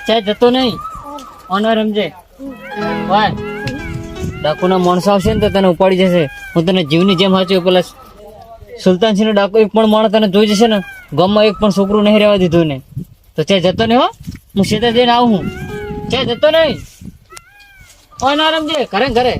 ચાય જતો નહીં ઓનર સમજે વાય ડાકુના માણસો આવશે ને તો તને ઉપાડી જશે. હું તને જીવની જેમ સાચું. પેલા સુલતાનસિંહ નો ડાકુ એક પણ માણસ તને જોઈ જશે ને, ગામમાં એક પણ છોકરું નહીં રહેવા દીધું ને. તો ચાય જતો નહીં હો, હું સીધા જઈને આવું. હું ચાય જતો નહીં ઓનર સમજે ઘરે ઘરે.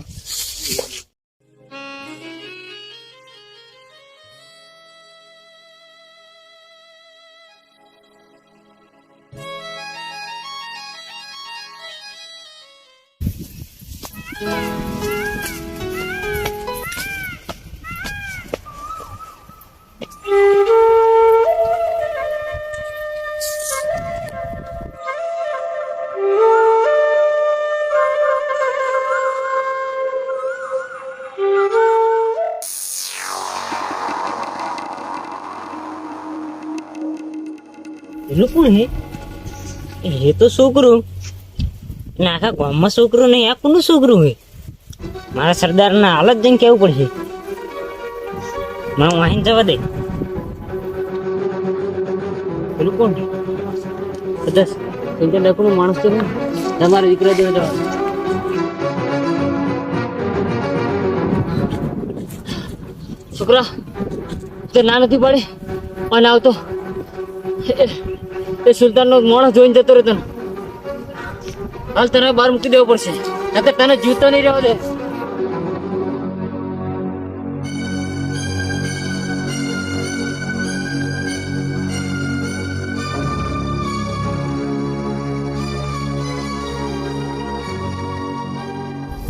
કોણ હે? એ તો છોકરું ને આખા ગામમાં છોકરું નહીં, આ કોનું છોકરું હોય? મારા સરદારના હાલત જઈને કેવું પડશે. મને વાહીને જવા દે. પેલું કોણ કદાચ ડાકુ નો માણસ તો નહીં, તમારા દીકરા જેવા જવા. છોકરા તે ના નથી પાડે અને આવતો એ સુલતાન નો માણસ જોઈને જતો રહ્યો. તને હાલ તને બહાર મૂકી દેવો પડશે, નકર તને જીવતો નહીં રહેવા દે.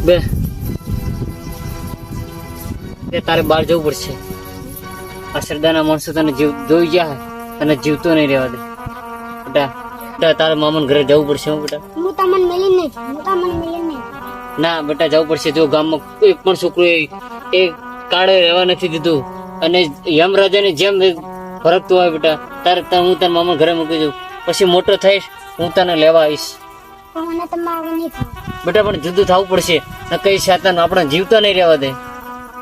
બે એ તારે બહાર જવું પડશે. આ સરદારના માણસો તને જોઈ ગયા, તને જીવતો નહીં રહેવા દે. બેટા તારે મામાને ઘરે જવું પડશે. હું બેટા ના બેટા જવું પડશે. જો ગામમાં એક પણ છોકરો એ કાળે રહેવા નથી દીધું અને યમરાજાની જેમ ફરકતું હોય બેટા. તારે હું તને મામા ઘરે મૂકી દઉં, પછી મોટો થઈશ હું તને લેવા આવીશ. બેટા પણ જુદું થવું પડશે, ન કઈ શાતન આપણે જીવતા નહીં રહેવા દે,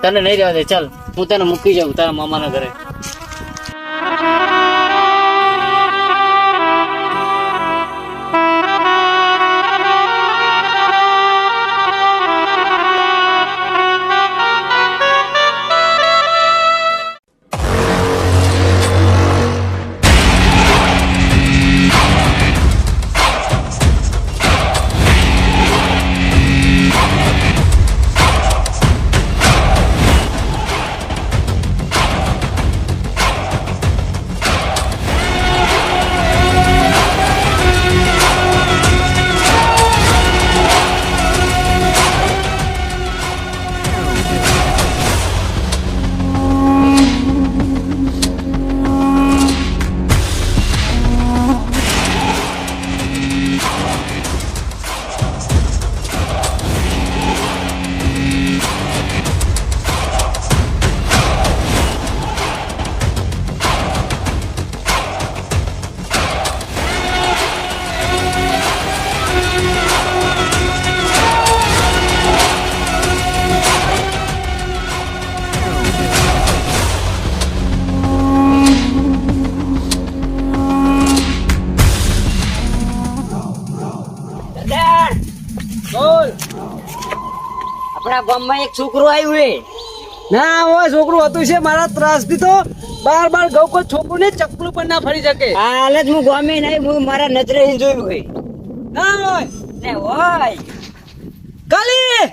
તને નહીં રહેવા દે. ચાલ હું તને મૂકી જાઉં તારા મામાના ઘરે. આપણા ગામમાં એક છોકરું આવ્યું હે. ના હોય છોકરું હતું છે મારા ત્રાસ થી તો બાર ગૌ કોઈ છોકરું ને ચકલું પણ ના ફરી શકે. હાલ જ હું ગામે નહીં, હું મારા નજરે જોયું હોય. ના હોય ને હોય કાલી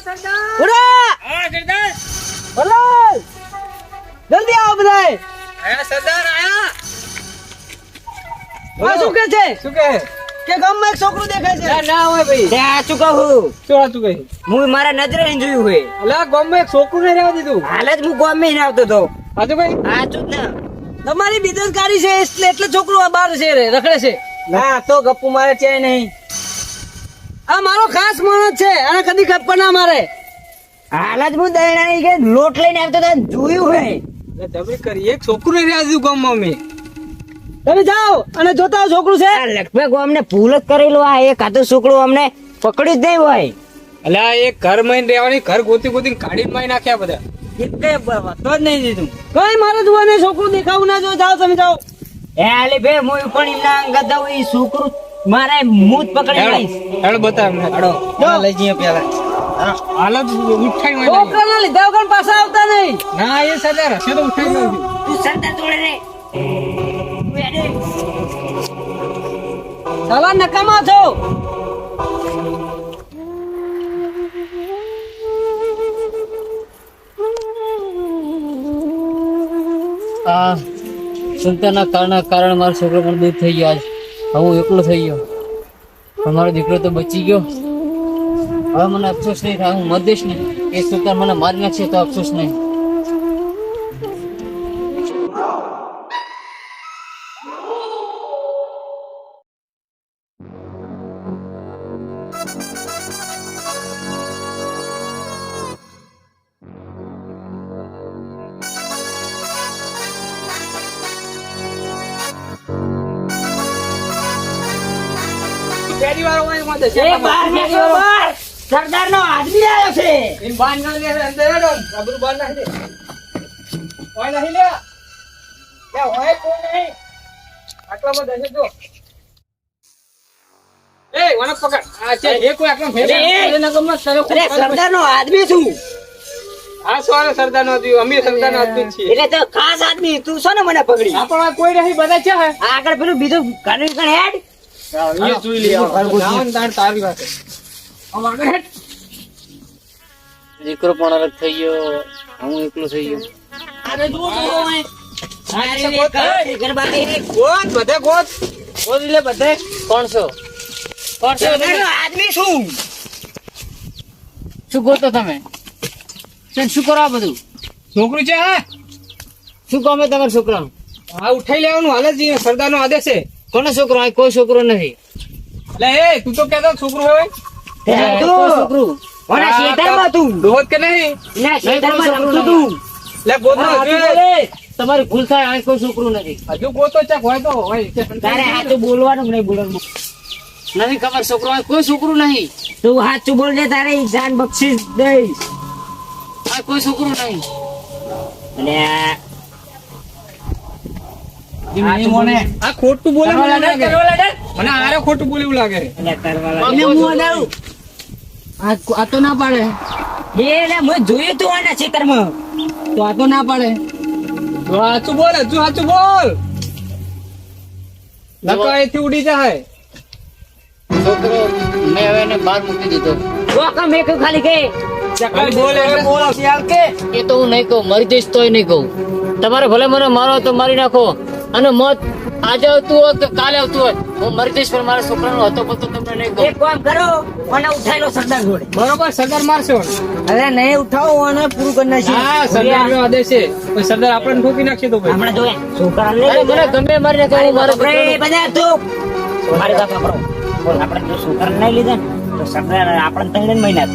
સરદાર બોલો જલ્દી આવો બધાય. સરદાર આયા. શું કે છે? શું કે ગામમાં એક છોકરું દેખાય છે? ના હોય ભાઈ, આ શું કહું? શું હતું કઈ? હું મારા નજરે જોયું હોય. અલા ગામમાં એક છોકરું નહીં રહેવા દીધું. હાલ જ હું ગામે નહીં આવતો તો. હાજુ ભાઈ હાચું જ ને. તમારી બેદરકારી છે એટલે છોકરું આ બહાર છે રખડે છે. ના તો ગપ્પુ મારે છે નહીં. આ મારો ખાસ માણસ છે અને કદી ગપ્પા ના મારે. હાલ જ હું દયણા કે લોટ લઈને આવતો તો જોયું હોય. તમે કરી એક છોકરું નહીં રહેવા દીધું ગામમાં મેં. તમે જાઓ અને જોતા આવો છોકરું છે. લક્ષ્મણ અમને ભૂલ જ કરેલું. આ એક આતો છોકરું અમને પકડ્યું જ નહીં હોય. એટલે એક ઘર માં રહેવાની ઘર ગોતી કાઢી મારી નાખ્યા બધા. એક કઈ વાતો જ નહીં દીધું. કઈ મારે જોવાને છોકરું દેખાવું ના જો. જાઓ તમે જાઓ. એ આલે બે હું પણ એમના અંગત દઉં. એ છોકરું મારે મૂત પકડી લઈશ. હેડો બતાવ અમને. હેડો લઈ જઈએ પેલા. હાલત ઉઠાઈ માં છોકરાના લીધા વગર પાછા આવતા નહીં. ના એ સરદાર હશે તો ઉઠાઈ દઉં. તું સરદાર જોડે રે. તું હેડે. સાલા નકામા છો. આ સુલતાનના કારણે મારો છોકરો પણ દૂર થઈ ગયો. આજ હવે હું એકલો થઈ ગયો, પણ મારો દીકરો તો બચી ગયો. હવે મને અફસોસ નહીં થાય, હું મર દઈશ ને એ સુલતાન મને મારી નાખશે તો અફસોસ નહીં. પહેલી વાર હોય એમાં દશે. એ બહાર નીકળો બહાર. સરદારનો આદમી આવ્યો છે. એમ બાન ના લે અંદર હેડો. આબરૂ બાન નાખી દે. ઓય નહીં લે. કે ઓય કોઈ નહીં. આટલામાં દશે જો. એ વન પકડ. આ છે એ કોઈ આટલા ફેરે. અરે, ના ગમત સરો. અરે સરદારનો આદમી છું. આ સોરે સરદારનો આદમી, અમે સરદારનો આદમી જ છીએ. એટલે તો ખાસ આદમી તું છો ને મને પકડી. આપણા કોઈ નહીં, બધા છે હે. આગળ પેલું બીજું ઘણી ઘણ હેડ. એ જોઈ લે. નાવન તાણ તારી વાત. આમ આગળ હેડ. દીકરો પણ અલગ થઈ ગયો, હું એકલો થઈ ગયો. અરે જુઓ ઓય. અરે રે ગરબા કે ગોત બધે ગોત. ગોત લે બધે. કોણ છો? કોણ છો તમે? સરદારનો આદમી છું. શું ગોતો તમે? શું કરો આ બધું? છોકરું છે હા. શું કામે તમારા છોકરાનું? હા ઉઠાઈ લેવાનું હાલ જ સરદારનો આદેશ છે. કોનો છોકરો? આ કોઈ છોકરો નથી. એટલે એ તું તો કહેતો છોકરું હોય. કોઈ છોકરું ઓના શેતામાં તું. દોહત કે નહીં. ના શેતામાં રમતું તું. લે ગોત હા, હાચું બોલે. તમારી ભૂલ થાય, આ કોઈ છોકરું નથી. હજુ ગોતો ચક હોય તો હોય. તારે હાચું બોલવાનું નહીં બોલવાનું. નથી ખબર છોકરો, આ કોઈ છોકરું નહીં. તું હાચું બોલજે તારે જાન બક્ષીસ દઈશ. આ કોઈ છોકરું નહીં. અને આ ખોટું બોલે મને લાગે. મને આરે ખોટું બોલે એવું લાગે. આ તો ના પાડે. મેં જોયું તું આના ખેતરમાં. તો આ તો ના પાડે. સાચું બોલ, હજુ સાચું બોલ. નકા એથી ઉડી જાય. છોકરો મેં હવે એને બહાર મૂકી દીધો. મેં કહ્યું ખાલી કે બોલ એટલે બોલ. એ તો હું નહીં કહું, મરી જઈશ તોય નહીં કહું. તમારે ભલે મને મારો તો મારી નાખો, અને મોત આજે આવતું હોય કે કાલે આવતું હોય, હું મરી જઈશ, પણ મારા છોકરાનો હતો પતો તમને નહીં કહું. એક કામ કરો અને ઉઠાઈ લો સરદાર જોડે. બરોબર સરદાર મારશે. અરે નહીં ઉઠાવો અને પૂરું કરી નાખીએ. હા સરદાર નો આદેશ છે. કોઈ સરદાર આપણને ઠોકી નાખશે તો ભાઈ. હમણાં જોયા છોકરા અરે મને ગમે મારી નાખે, હું મારા છોકરાનો- બધા તું મારી વાત સાંભળો. બોલ આપણે જો છોકરા નહીં લીધા ને તો સરદાર આપણને 3 મહિના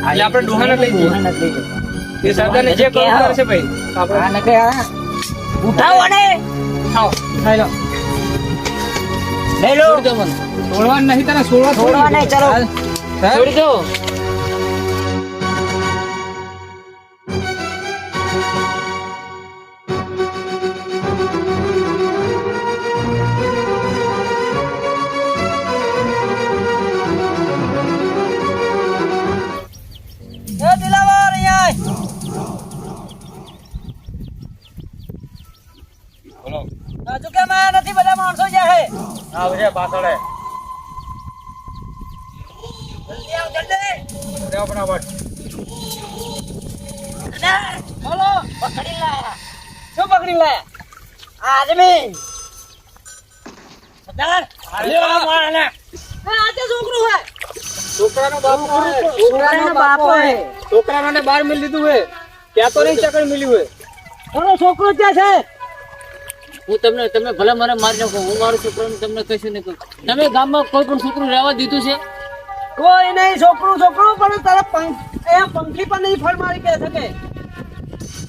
એટલે આપણે ડોહાને લઈ જઈએ. એ સરદારને જે કરવું કરશે ભાઈ. આપણે ઉઠાવો ને આવો ખાઈ લો. લઈ લો. છોડી દો મને. છોડવાનું નહીં તને છોડવા નહીં, ચલો. છોડી દો. દિલાવર અહીંયા બોલો. હજુ કેમ આયા નથી? બધા માણસો જ્યાં હે. હા ભૈયા પાછળ હે. જલ્દી આવ, જલ્દી. રેવા ફટાફટ. બોલો. પકડી લાયા શું પકડી લાયા? આદમી. સરદાર. આ તે છોકરું હે. છોકરાનો બાપો હે. છોકરાનો બાપો હે. છોકરાનો ને બહાર મિલ દીધું હે. ત્યાં તો નહીં ચકડ મિલ્યું હે. ઓલો છોકરો ત્યાં છે. હું તમે ભલે મને મારી નાખો, હું મારું છોકરાનું તમને કશું નહીં કહું. તમે ગામમાં કોઈ પણ છોકરું રહેવા દીધું છે? કોઈ નહીં. છોકરું પણ તારા પંખી પણ નહીં ફળ મારી કે શકે.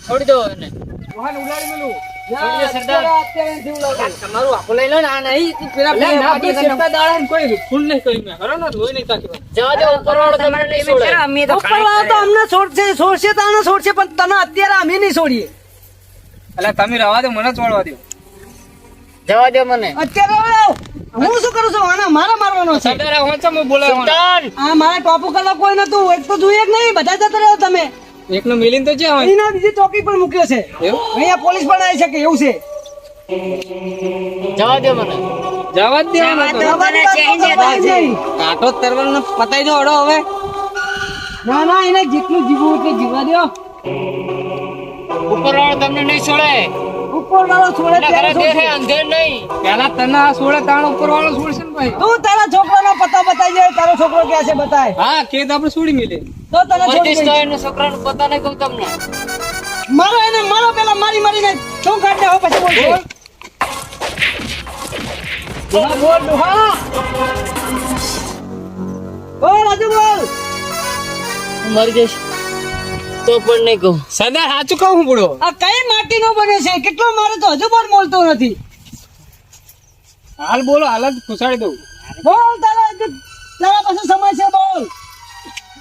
છોડી દો એને. વાહન ઉડાડી મેલું. છોડી દો સરદાર. અત્યારે નથી ઉલાવતો. તમારું આખો લઈ લો ને. આ નહીં પેલા ના આપણે શેરતા દાડા કોઈ ફૂલ નહીં કરી મેં. બરાબર ને? લોહી નહીં તાકી. જવા દો, ઉપરવાળો તમને નહીં છોડે. અમે તો ઉપરવાળો તો અમને છોડશે તો અમને છોડશે, પણ તને અત્યારે અમે નહીં છોડીએ. એટલે તમે રવા દો, મને છોડવા દો. જવા દો મને. અત્યારે આવો. હું શું કરું છું આના મારા મારવાનો છે સરદાર આ વાંચો હું બોલાવવાનો સુલતાન આ મારા ટોપુ કરવા કોઈ નતું એક તો જોઈએ જ નહીં બધા જતા રહ્યો તમે એકનો મિલિન તો છે હવે. અહીંના બીજી ચોકી પર મૂક્યો છે એવું અહીંયા પોલીસ પણ આવી શકે એવું છે જવા દે મને. જવા જ દેવાનો તો. જવાની વાત તો કરવાની જ નહીં. કાંટો તરવાનો પતાઈ દો હડો હવે. ના ના એને જેટલું જીવવું એટલે જીવવા દો ઉપરવાળો તમને નહીં છોડે. ઉપર વાળો છોડે એના ત્યારે ઘરે દેહ છોડશે. અંધેર નહીં. પેલા તને આ સોળે તાણ ઉપર વાળો છોડશે ને ભાઈ. તું તારા છોકરાનો પતા બતાવી દે તારો છોકરો ક્યાં છે બતાય હા કે તો આપણે છોડી મિલે. તો તને છોડી પરદેશ તો દઈશ. એના છોકરાનું પતા નહીં કહું તમને. મારો એને મારો પેલા મારી મારીને શું કાઢ દે હવે પછી બોલશે બોલ બોલ ડોહા બોલ રાજુ બોલ હું મરી જઈશ તો પણ નહીં કહું. સરદાર સાચું કહું હું બોલો. આ કઈ માટીનો બને છે કેટલો મારે તો હજુ પણ બોલતો નથી હાલ બોલો હાલ જ ખુશાડી દઉં. બોલ તારા પાસે સમય છે બોલ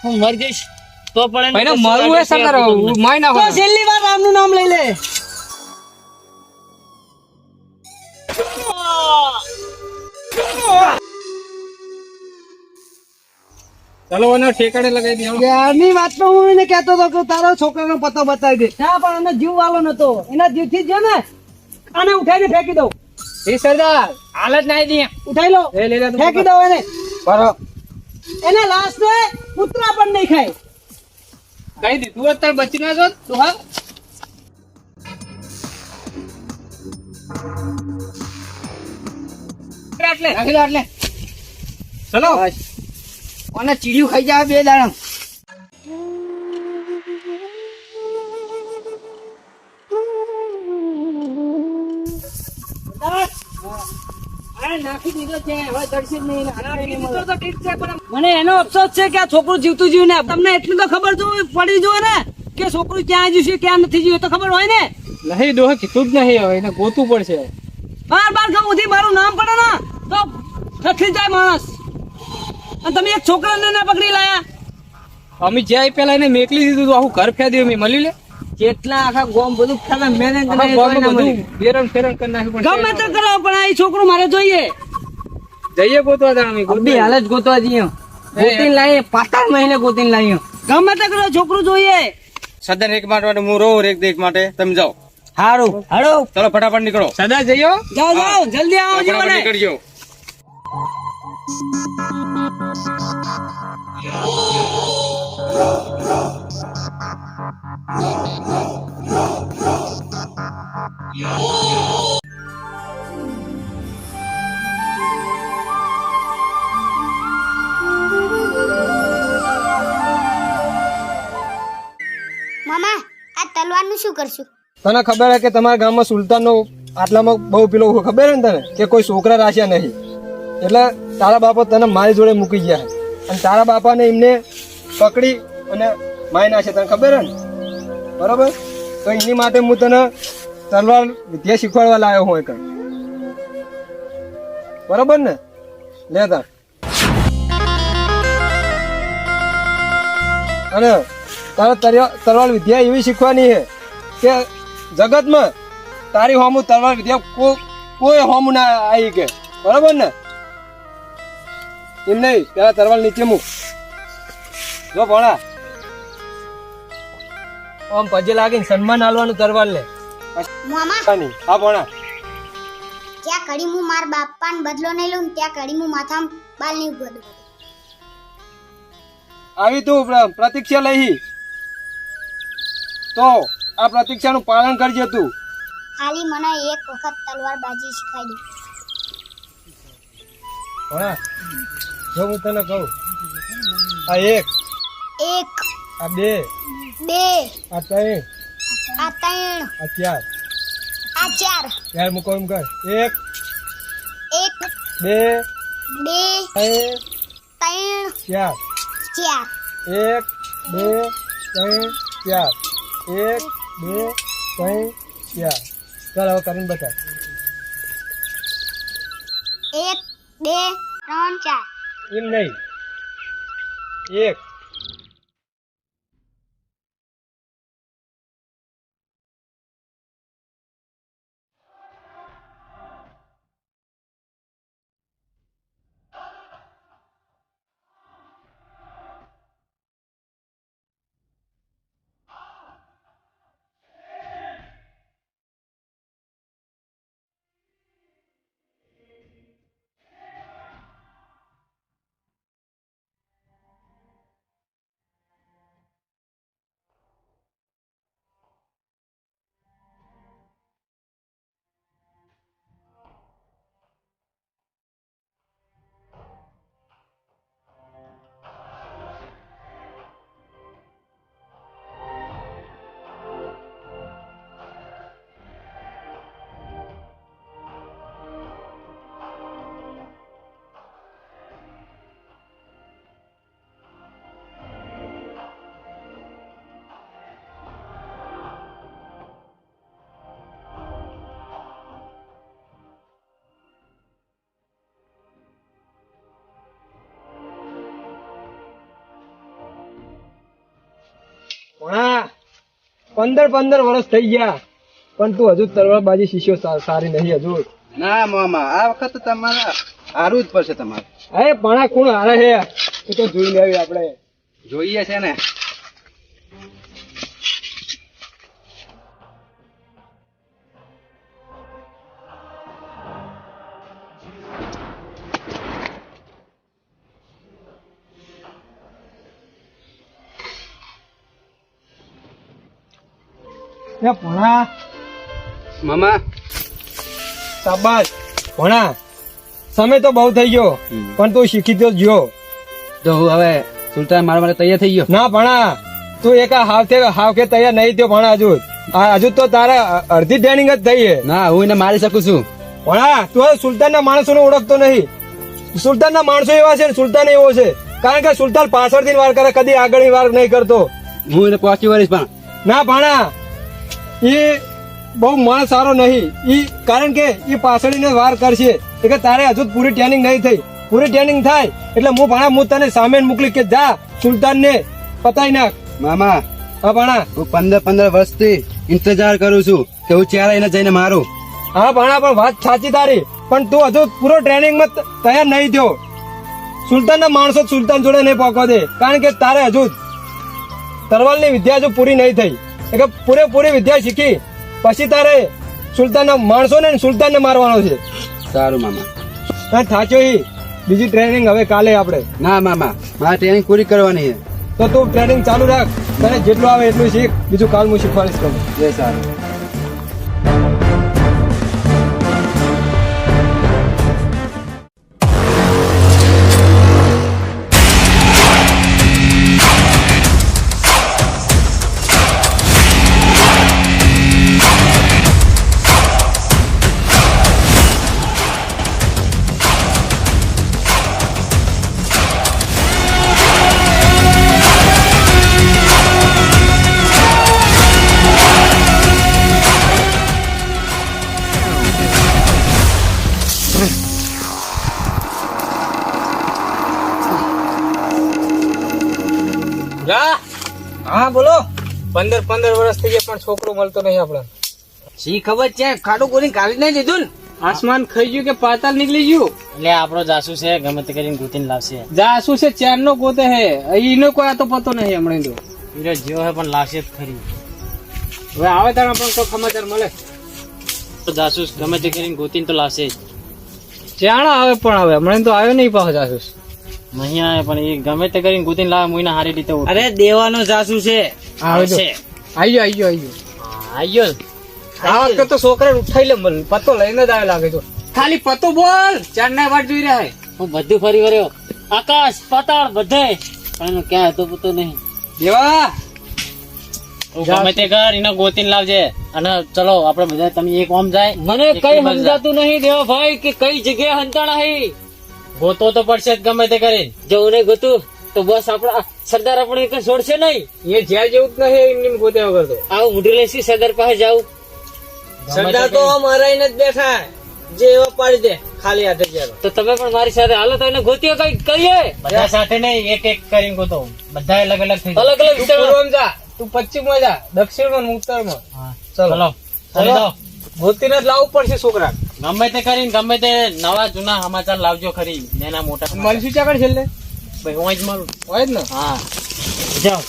હું મરી જઈશ તો પણ એને ભાઈને કશું મરવું હે લાગે છે સરદાર આપું તમને. માય ના તો હોય. છેલ્લી વાર રામનું નામ લઈ લે ચલો મને ઠેકાણે લગાવી દે. ત્યારની વાતમાં હું એને કહેતો હતો કે તારો છોકરાનો પતો બતાવી દે ના પણ એને જીવ વાલો નતો એના જીવથી જ જો ને આને ઉઠાઈને ફેંકી દઉં એ સરદાર હાલ જ નાઈ દે. ઉઠાઈ લો એ લઈ લે તું ફેંકી દઉં એને બરો એને લાશ ને કૂતરા પણ નહીં ખાય કહી દીધું અત્યારે બચી ના જો તું હા. આટલે રાખી દો આટલે. ચલો અને ચીડિયું ખાઈ જાય બે દાડા. મને એનો અફસોસ છે કે આ છોકરું જીવતું જીવ્યું ને તમને એટલું તો ખબર પડી જોઈએ ને કે છોકરું ક્યાં જ્યું છે ક્યાં નથી જ્યું એ તો ખબર હોય ને નહીં ડોહે કીધું જ નહીં હવે એને ગોતું પડશે. બાર બાર ગામ સુધી મારું નામ પડે ને તો થકી જાય માણસ અને તમે એક છોકરાને ના પકડી લાયા અમે જાય પેલા એને મેકલી દીધું તો આખું ઘર ફેદ્યું મેં મળી લે. જેટલા આખા ગોમ બધું ખાતા મહેનત આખા ગામમાં બધું બેરણ ફેરણ કરી નાખ્યું પણ ગમે તો કરો પણ આ છોકરું મારે જોઈએ જઈએ ગોતવા દાડા અમે અભી હાલ જ ગોતવા જઈએ ગોતીને લાવીએ 5 મહિને ગોતીને લાવીએ ગમે તો કરો છોકરું જોઈએ સદન એક માટે હું રહું એક માટે તમે જાઓ. હારું હાલો ચલો ફટાફટ નીકળો. સદા જઈયો. જાઓ જાઓ જલ્દી આવજો ફટાફટ મને નીકળજો. મામા આ તલવારનું શું કરશું? તને ખબર હે કે તમારા ગામમાં સુલતાનનો આટલામાં બહુ પેલો ખબર હે ને તને કે કોઈ છોકરા રાખ્યા નહીં એટલે તારા બાપા તને મારી જોડે મૂકી ગયા છે અને તારા બાપાને એમને પકડી અને મારી નાખે તને ખબર હે ને બરોબર તો એની માટે હું તને તલવાર વિદ્યા શીખવાડવા લાવ્યો હું એક બરોબર ને લે તાર અને તારે તલવાર વિદ્યા એવી શીખવાની છે કે જગતમાં તારી હોમું તલવાર વિદ્યા કોઈ હોમું ના આવી કે બરાબર ને એમ નહીં પેલા તલવાર નીચે મૂક જો ભણા આમ પજે લાગીને સન્માન આલવાનું તલવાર લે મામા હા ભણા જ્યાં કડી હું માર બાપાને બદલો નહીં લઉં ત્યાં કડી હું માથામાં બાલ નહીં ઉભો દઉં. આવી તું પ્રતીક્ષા લઈ તો આ પ્રતીક્ષાનું પાલન કરજે તું ખાલી મને એક વખત તલવારબાજી શીખાડી દે. ભણા જો હું તને કહું આ એક એક આ બે બે આ ત્રણ આ ત્રણ આ ચાર આ ચાર યાર મૂકો એમ કર એક એક બે બે ત્રણ ત્રણ ચાર ચાર એક બે ત્રણ ચાર એક બે ત્રણ ચાર ચાલ હવે કરીને બતાવ એક બે ત્રણ ચાર એમ નહીં એક ભણા 15 વર્ષ થઈ ગયા પણ તું હજુ તલવારબાજી શીખ્યો સારી નહીં હજુ. ના મામા આ વખત તમારે હારું જ પડશે તમારે. અરે ભણા કોણ હારે છે એ તો જોઈ લેવી આપણે. જોઈએ છે ને. એ ભણા મામા શાબાશ ભણા સમય તો બહુ થઈ ગયો પણ તું શીખી તો ગયો. તો હું હવે સુલતાન મારા માટે તૈયાર થઈ ગયો. ના ભણા તું એક હાવકે તૈયાર નહીં થયો ભણા હજુ તો તારે અડધી ટ્રેનિંગ જ થઈ છે. ના હું એને મારી શકું છું. ભણા તું હવે સુલતાનના માણસોને ઓળખતો નહીં. સુલતાનના માણસો એવા છે ને સુલતાન એવો છે કારણ કે સુલતાન પાછળથી વાર કરે કદી આગળની વાર નહીં કરતો. હું એને પહોંચી વળીશ પણ. ના ભણા એ બહુ માણસ સારો નહીં ઈ કારણ કે એ પાછળને વાર કરશે એટલે તારે હજુ પૂરી ટ્રેનિંગ નહીં થઈ. પૂરી ટ્રેનિંગ થાય એટલે હું તને સામે મોકલી કે જા સુલતાન ને પતાઈ નાખ. મામા હા ભણા હું 15 વર્ષથી ઇંતજાર કરું છું કે હું ચારે એને જઈને મારું. હા ભણા પણ વાત સાચી તારી પણ તું હજુ પૂરો ટ્રેનિંગમાં તૈયાર નહીં થયો. સુલતાનના માણસો સુલતાન જોડે નહીં પહોંચવા દે કારણ કે તારે હજુ તરવાલની વિદ્યા હજુ પૂરી નહીં થઈ એટલે પૂરેપૂરી વિદ્યા શીખી પછી તારે સુલતાનના માણસોને સુલતાનને મારવાનો છે. સારું મામા. થાચો બીજી ટ્રેનિંગ હવે કાલે આપણે. ના મામા મારે ટ્રેનિંગ પૂરી કરવાની છે. તો તું ટ્રેનિંગ ચાલુ રાખ તને જેટલું આવે એટલું શીખ બીજું કાલ હું શીખવાડીશ તને. જય સારું. હા બોલો 15 વર્ષ થઈ ગયા પણ છોકરો મળતો નહીં આપણે. શી ખબર છે ખાડું કોની કાઢી નહીં લીધું ને આસમાન ખાઈ ગયું કે પાતાળ નીકળી ગયું. એટલે આપણો જાસૂસ છે ગમે તે કરીને ગૂંથીને લાવશે. જાસૂસ છે ચાર નો ગોતે હે એનો કોઈ આ તો પતો નહીં હમણાં તો. હીરો જેવો હે પણ લાવશે જ ખરી. હવે આવે તારા પણ કોઈ સમાચાર મળે તો જાસૂસ ગમે તે કરીને ગૂંથીને તો લાવશે જ. ચાણા આવે પણ હવે હમણાં તો આવ્યો નહીં પાછો જાસૂસ. નહીં આવે પણ એ ગમે તે કરીને ગૂંથીને લાવે મુઈને હારી રીતે ઓળખે. અરે દેવાનો જાસુ છે. આવશે. આયો આયો આ વખતે તો છોકરા ઉઠાઈ લે પત્તો લઈને જ આવે લાગે તો. ખાલી પત્તો બોલ ચાર ના વાટ જોઈ રહ્યા. હું બધું ફરી વર્યો આકાશ પાતાળ બધે પણ એનો ક્યાં હતો પતો નહીં. દેવા તું ગમે તે કર એને ગોતીને લાવજે અને ચલો આપણે બધા તમે એક ઓમ જાય. મને કઈ કઈ સમજાતું સમજાતું નહીં દેવા ભાઈ કે કઈ જગ્યાએ હંતાણા હે. ગોતો તો પડશે જ ગમે તે કરીને. જો નહીં ગોતું તો બસ આપડા સરદાર આપણે એક છોડશે નહીં. એ જ્યાં જેવું જ નહીં એમની ગોતે વગર તો. આવું મોઢું લેસી સરદાર પાસે જાવ. સરદાર તો મરાઈને જ બેઠા જે એવા પાડી દે ખાલી હાથે ગયા તો તમે પણ મારી સાથે હાલો તો એને ગોતીઓ કઈ કરીએ. બધા સાથે નહીં એક એક કરીને ગોતો. બધા અલગ અલગ થઈ અલગ અલગ તું પૂર્વમાં જા તું પશ્ચિમમાં જા દક્ષિણમાં ઉત્તરમાં. ચલો ચાલી જાઓ. ગોતીને જ લાવવું પડશે છોકરા. ગમે તે કરીને ગમે તે નવા જૂના સમાચાર લાવજો ખરી નાના મોટા સમાચાર. મળશું ચાકડ છેલ્લે ભાઈ હું જ મળું. હોય જ ને. હા જાઓ.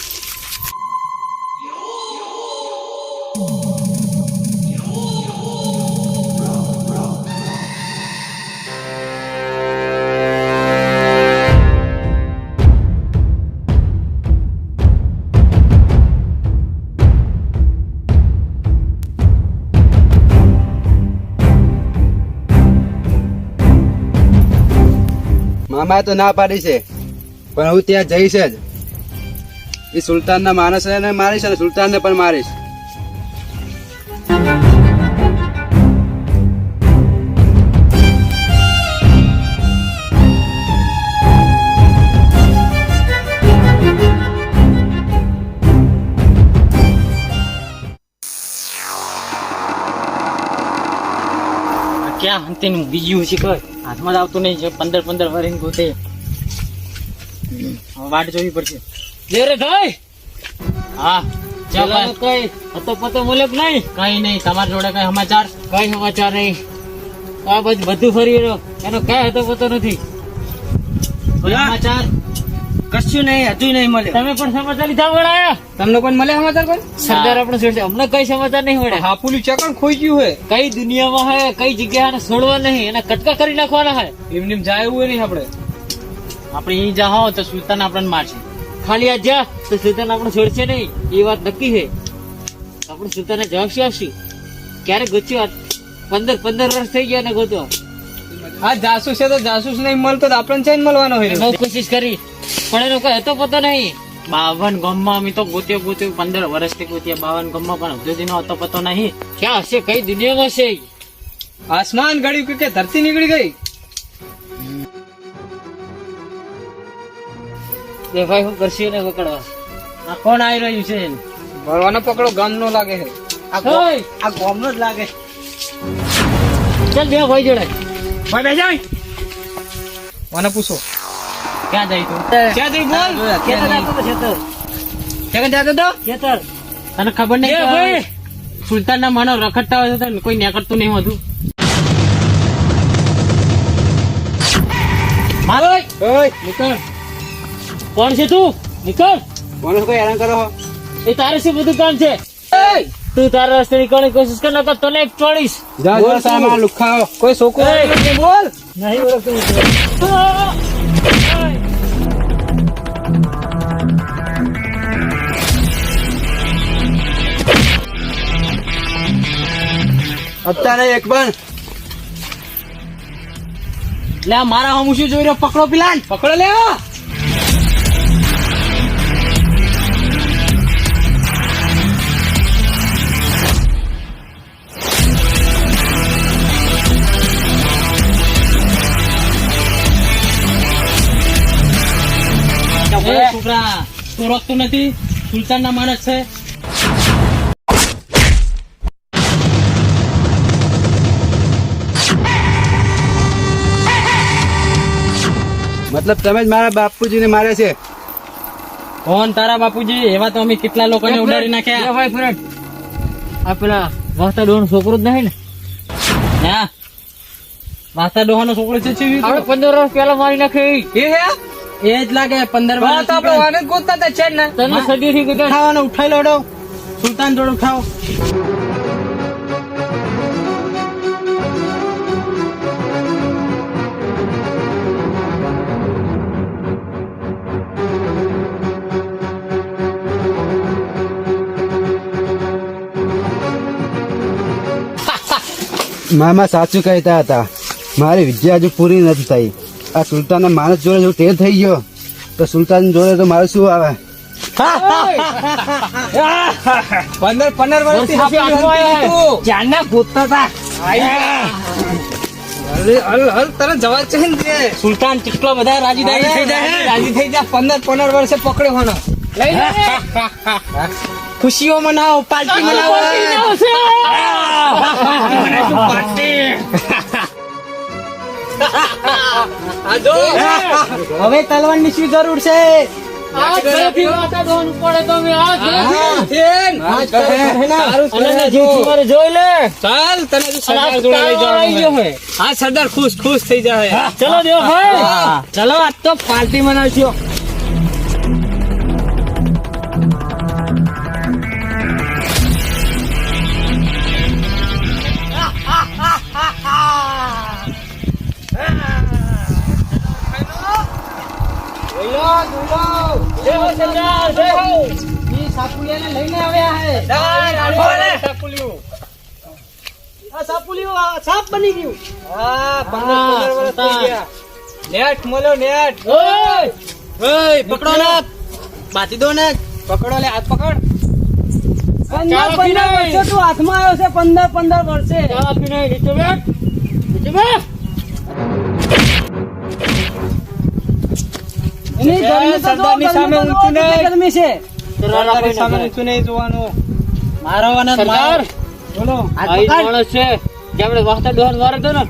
મામાએ તો ના પાડી છે પણ હું ત્યાં જઈશ જ. એ સુલતાનના માણસને મારીશ અને સુલતાનને પણ મારીશ. ક્યાં હંતીનું બીજું શીખર હાથમાં જ આવતું નહીં. 15 વર્ષની ગોતે વાટ જોવી પડશે. જે રે ભાઈ હા પેલાનો કઈ હતો પતો મળ્યો કે નહીં? કઈ નહીં, તમારી જોડે કઈ સમાચાર? કઈ સમાચાર નહીં. આ બધું ફરી રહ્યો, એનો કઈ હતો પતો નથી. કોઈ સમાચાર? કશું નહીં, હજુ નહીં મળે. તમે પણ સમાચાર લીધા વળાયા? તમને કોઈ મળે સમાચાર કોઈ? સરદાર આપણે છોડશે, અમને કઈ સમાચાર નહીં મળે. હાપુલી ચકણ ખોઈ ગયું હે. કઈ દુનિયામાં હે, કઈ જગ્યાએ એને છોડવા નહીં, એના કટકા કરી નાખવાના હે. એમને એમ જાય એવું નહીં આપણે. આપણે અહીં જાઓ તો સુલતાન આપણને મારશે. ખાલી આ જા તો સુલતાન આપણે છોડશે નહીં, એ વાત નક્કી છે. આપણે સુલતાને જવાબ શું આપશું? ક્યારે ગોત્યો? 15 વર્ષ થઈ ગયા ને ગોતવા. આ જાસૂસ છે તો જાસૂસ નહીં મળતો તો આપણને ચેન મળવાનો હોય. બહુ કોશિશ કરી પણ એનો કઈ હતો પતો નહીં. 52 ગામમાં અમે તો ગોત્યો 15 વર્ષથી ગોત્યા 52 ગામમાં, પણ હજુ દીનો હતો પતો નહીં. ક્યાં હશે? કઈ દુનિયામાં છે? આસમાન ગળ્યું કે ધરતી નીકળી ગઈ. બે ભાઈ હું કરશે ને પકડવા? આ કોણ આવી રહ્યું છે? ભરવાનો પકડો ગામ નો લાગે છે. ઓય, આ ગોમનો જ લાગે. ચાલ બે ભાઈ જોડે. ભાઈ બે જાય. મને પૂછો ક્યાં જાય તું? ક્યાં જઈ બોલ. ખેતર જતો તો ખેતર. ક્યાં જતો તો? ખેતર. તને ખબર નહીં બે કે ભાઈ. સુલતાન ના માનવ રખડતા હોય તો કોઈ નીકળતું નહીં હોતું. મારો ઓય નીકળ. કોણ છે તું? નીકળ. મને કોઈ હેરાન કરો. એ તારે શું બધું કામ છે? તું તારા રસ્તે નીકળવાની કોશિશ કર, નકર તને એક ચોળીશ. જા જા સામા લુખાઓ. કોઈ છોકરો બોલ. નહીં ઓળખતું. અત્યારે એક બન લે આ મારા હમ શું જોઈ રહ્યો? પકડો પેલા. પકડો લે. એ છોકરા, તું રોકતો નથી? સુલતાન ના માણસ છે. મતલબ તમે જ મારા બાપુજીને મારે છે. કોણ તારા બાપુજી? એવા તો અમે કેટલા લોકોને ઉડાડી બે નાખ્યા. ભાઈ ફ્રેન્ડ, આ પેલા વાહતા ડોહનો છોકરો જ નહીં ને? હા, વાસ્તા ડોહાનો છોકરો છે. આપણે 15 વર્ષ પહેલા મારી નાખે એ. એ હે એ જ લાગે 15 હા તો આપણે વર્ષ. વાને જ ગોતતા હતા છે ને. તને સદીથી કીધું. ઉઠાવવાનો ઉઠાઈ લોડો. સુલતાન જોડે ઉઠાવો. મામા સાચું કહેતા હતા, મારી વિદ્યા હજુ પૂરી નથી થઈ. આ સુલતાનના માણસ જોડે જો ટેર થઈ ગયો તો સુલતાન જોડે તો મારે શું આવે? 15 વર્ષથી હાપુલી હંતી તું. ક્યારના ગોતતા હતા. હલ હલ તને જવા છે ને તે. સુલતાન કેટલો બધા રાજી થઈ જાય. રાજી થઈ જા. 15 વર્ષે પકડ્યો હોનો. ખુશીઓ મનાવો, પાર્ટી મનાવો. હવે તલવારની શું જરૂર છે? આ ઘરેથી વાહતા ડોહનું પડે તો અમે આ ઘરેથી. તારું અને એના જીવથી મારે જોઈ લે. ચાલ તને જો અને આ સરદાર જોડે લઈ કાળો આવી ગયો જવાનું. હે. હા સરદાર ખુશ થઈ જાય. ચલો દેવ ભાઈ. ચલો આજ તો પાર્ટી મનાવશો. સરદાર, જય હો. સાપુલિયાને લઈને આવ્યા હે. આ સાપુલિયું આ સાપ બની ગયું. હા 15 વર્ષ થઈ ગયા. નેટ મળ્યો નેટ. ઓય, ઓય, પકડો ને. બાતી દો ને. પકડો લે હાથ પકડ. 15 વર્ષે તું હાથમાં આવ્યો છે. 15 વર્ષે. ચા પીને નીચે બેઠ. નીચે બેઠ. એની ગરમી તો જો, સરદારની સામે ગરમી તો ઊંચું જો, નહીં. કેટલી ગરમી છે. સરદારની સામે ઊંચું નહીં જોવાનું. મારો અને સરદાર, બોલો. આ ઈ માણસ છે જે આપણે વાહતા ડોહાને માર્યો હતો ને,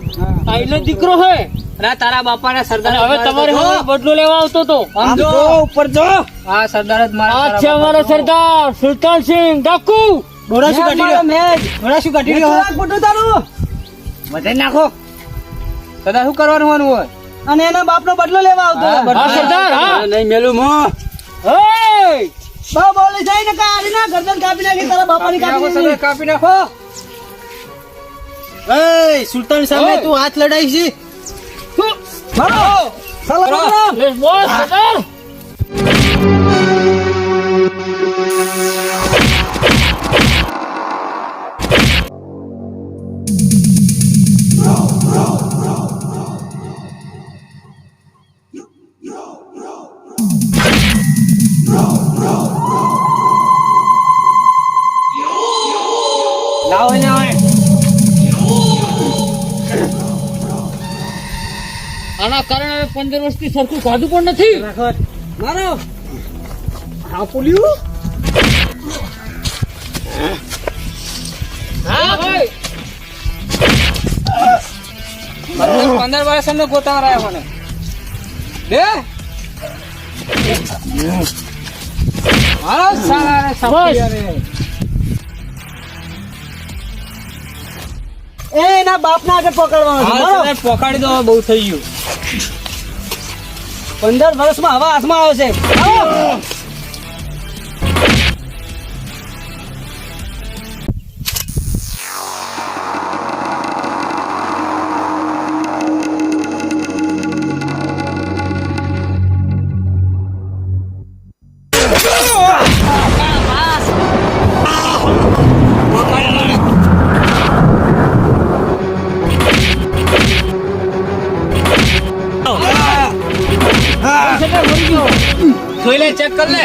આ એનો દીકરો હે. અરે તારા બાપાના સરદાર અને હવે તમારે હવે બદલો લેવા આવતો તો આમ જો ઉપર જો આ સરદાર જ મારા આ છે અમારો સરદાર સુલતાનસિંહ ડાકુ. ડોડા શું કાઢી રહ્યો ડોડા શું કાઢી રહ્યો ખોટું તારું વધારી નાખો સરદાર શું કરવાનું હોવાનું હોય અને એના બાપનો બદલો લેવા આવતો હા સરદાર હા. નહીં મેલું મો એય! બહુ બોલી જાય ને કાઢી ના ગરદન કાપી નાખી તારા બાપાની કાપી નાખી. કાપી નાખો સુલતાન સામે તું હાથ લડાઈ છે Let's go, સરદાર. લાવો એને આવે આના કારણે હવે 15 વર્ષથી સરખું ખાધું પણ નથી. મારો હા પુલ્યું હા ભાઈ 15 વર્ષ એમને ગોતા રહ્યા મને બે મારો સારા રે સાપી રે એના બાપના આગળ પકડવાનો છે મારો પોકાડી દો બહુ થઈ ગયું 15 વર્ષમાં હવા હાથમાં આવશે જોઈ લે ચેક કર લે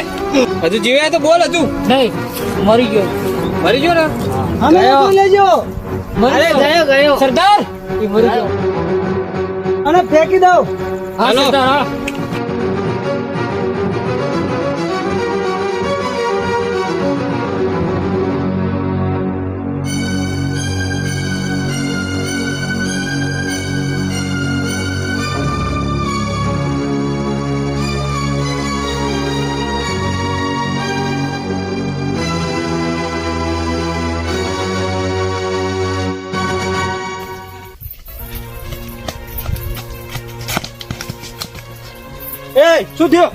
હજુ જીવે તો બોલ હજુ નહીં મરી ગયો. મરી ગયો ને અમે જોઈ લેજો મરી ગયો સરદાર. એ મરી ગયો. અને ફેંકી દઉં હા હાલો. સરદાર હા. એ શું થયો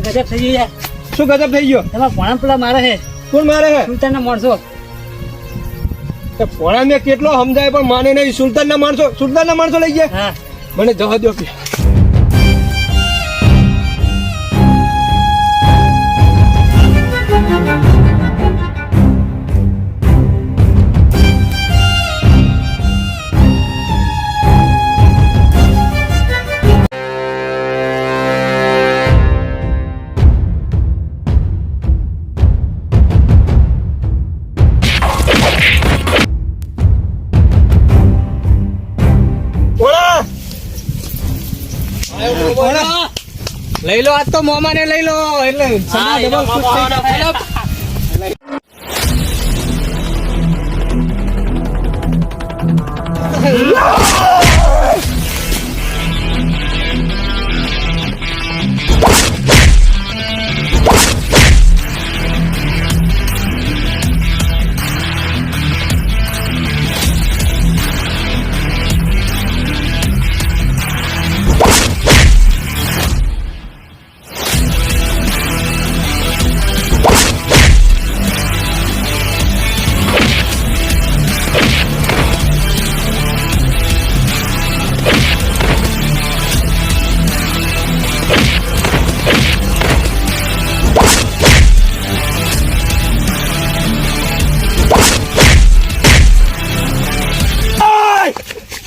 ગજબ થઈ ગયા. શું ગજબ થઈ ગયો એમાં ભણા પેલા મારે છે કોણ મારે હે સુલતાનના માણસો. પોણા મેં કેટલો સમજાય પણ માને નહીં સુલતાનના માણસો લઈ ગયા હા મને જવા દો કે લઈ લો આજ તો મોમાં ને લઈ લો એટલે હા, ડબલ ખુશ થઈ જાવ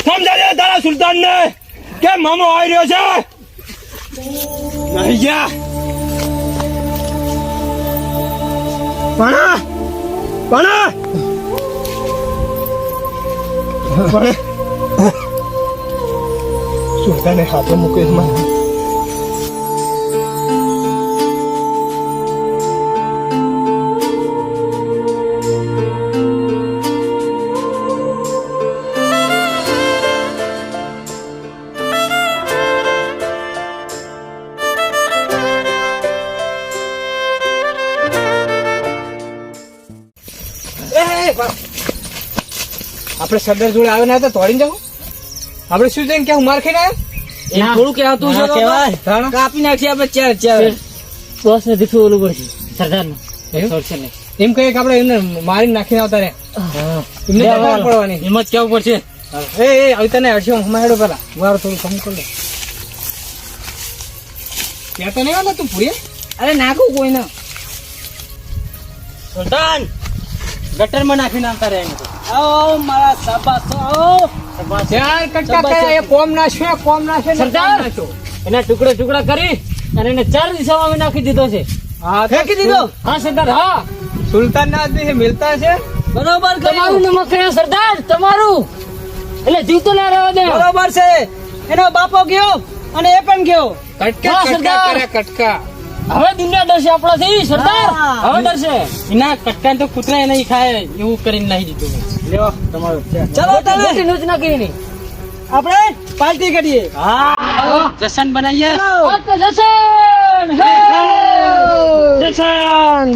સમજાય તારા સુલતાન ને કે મામો આવી રહ્યો છે નહીં ગયા પણ સુલતાને હાથે મૂકે મને આપણે સરદાર જોડે આવે ના તો તોડીને જાવ આપણે શું જઈને કેવું માર ખાઈને આવ્યા? થોડું કહેતું છે ના તો કહેવાય. તાણા? કાપી નાખીએ આપણે ચાર બોસ ને દીઠું ઓલું પડશે સરદાર એવું? છોડશે નહીં. એમ કહીએ કે આપણે એમને મારીને નાખીને આવતા રે એમને બે તકલીફ વાળ. પડવાની એમ જ કેવું પડશે. એ આવી તને હડશો હમણાં હેડો પેલા મારું થોડું કમ કર લે ત્યાં તો નહીં વાળા તું પૂરી અરે નાખું કોઈ ના સુલતાન ગટરમાં નાખીને આવતા રહે એને તો. આવો મારા સાબાસો આવો ચાર કટકા કર્યા એ કોમ નાખ્યો કોમ નાખ્યો ને સરદાર! કોમ નાખ્યો. એના ટુકડા ટુકડા કરી અને એને 4 દિશામાં અમે નાખી દીધો છે. હા તો ફેંકી દીધો હા સરદાર હા. સુલતાન ના આદમી છે મિલતા છે બરોબર તમારું કર્યું નમક છે સરદાર તમારું. એટલે જીવતો ના રહેવા દે. બરોબર છે એનો બાપો ગયો અને એ પણ ગયો કટકા હા, કટકા સરદાર. કર્યા કટકા હવે દુનિયા ડરશે આપણાથી સરદાર. હા. હવે ડરશે. એના કટકાને તો કૂતરા એ નહીં ખાય એવું કરીને નાખી દીધું. લ્યો તમારું છે. ચલો મોટી તમે નોચ ના કરી નહીં. આપણે પાર્ટી કરીએ હા જશન બનાવીએ. આ તો જશન! હે! જશન!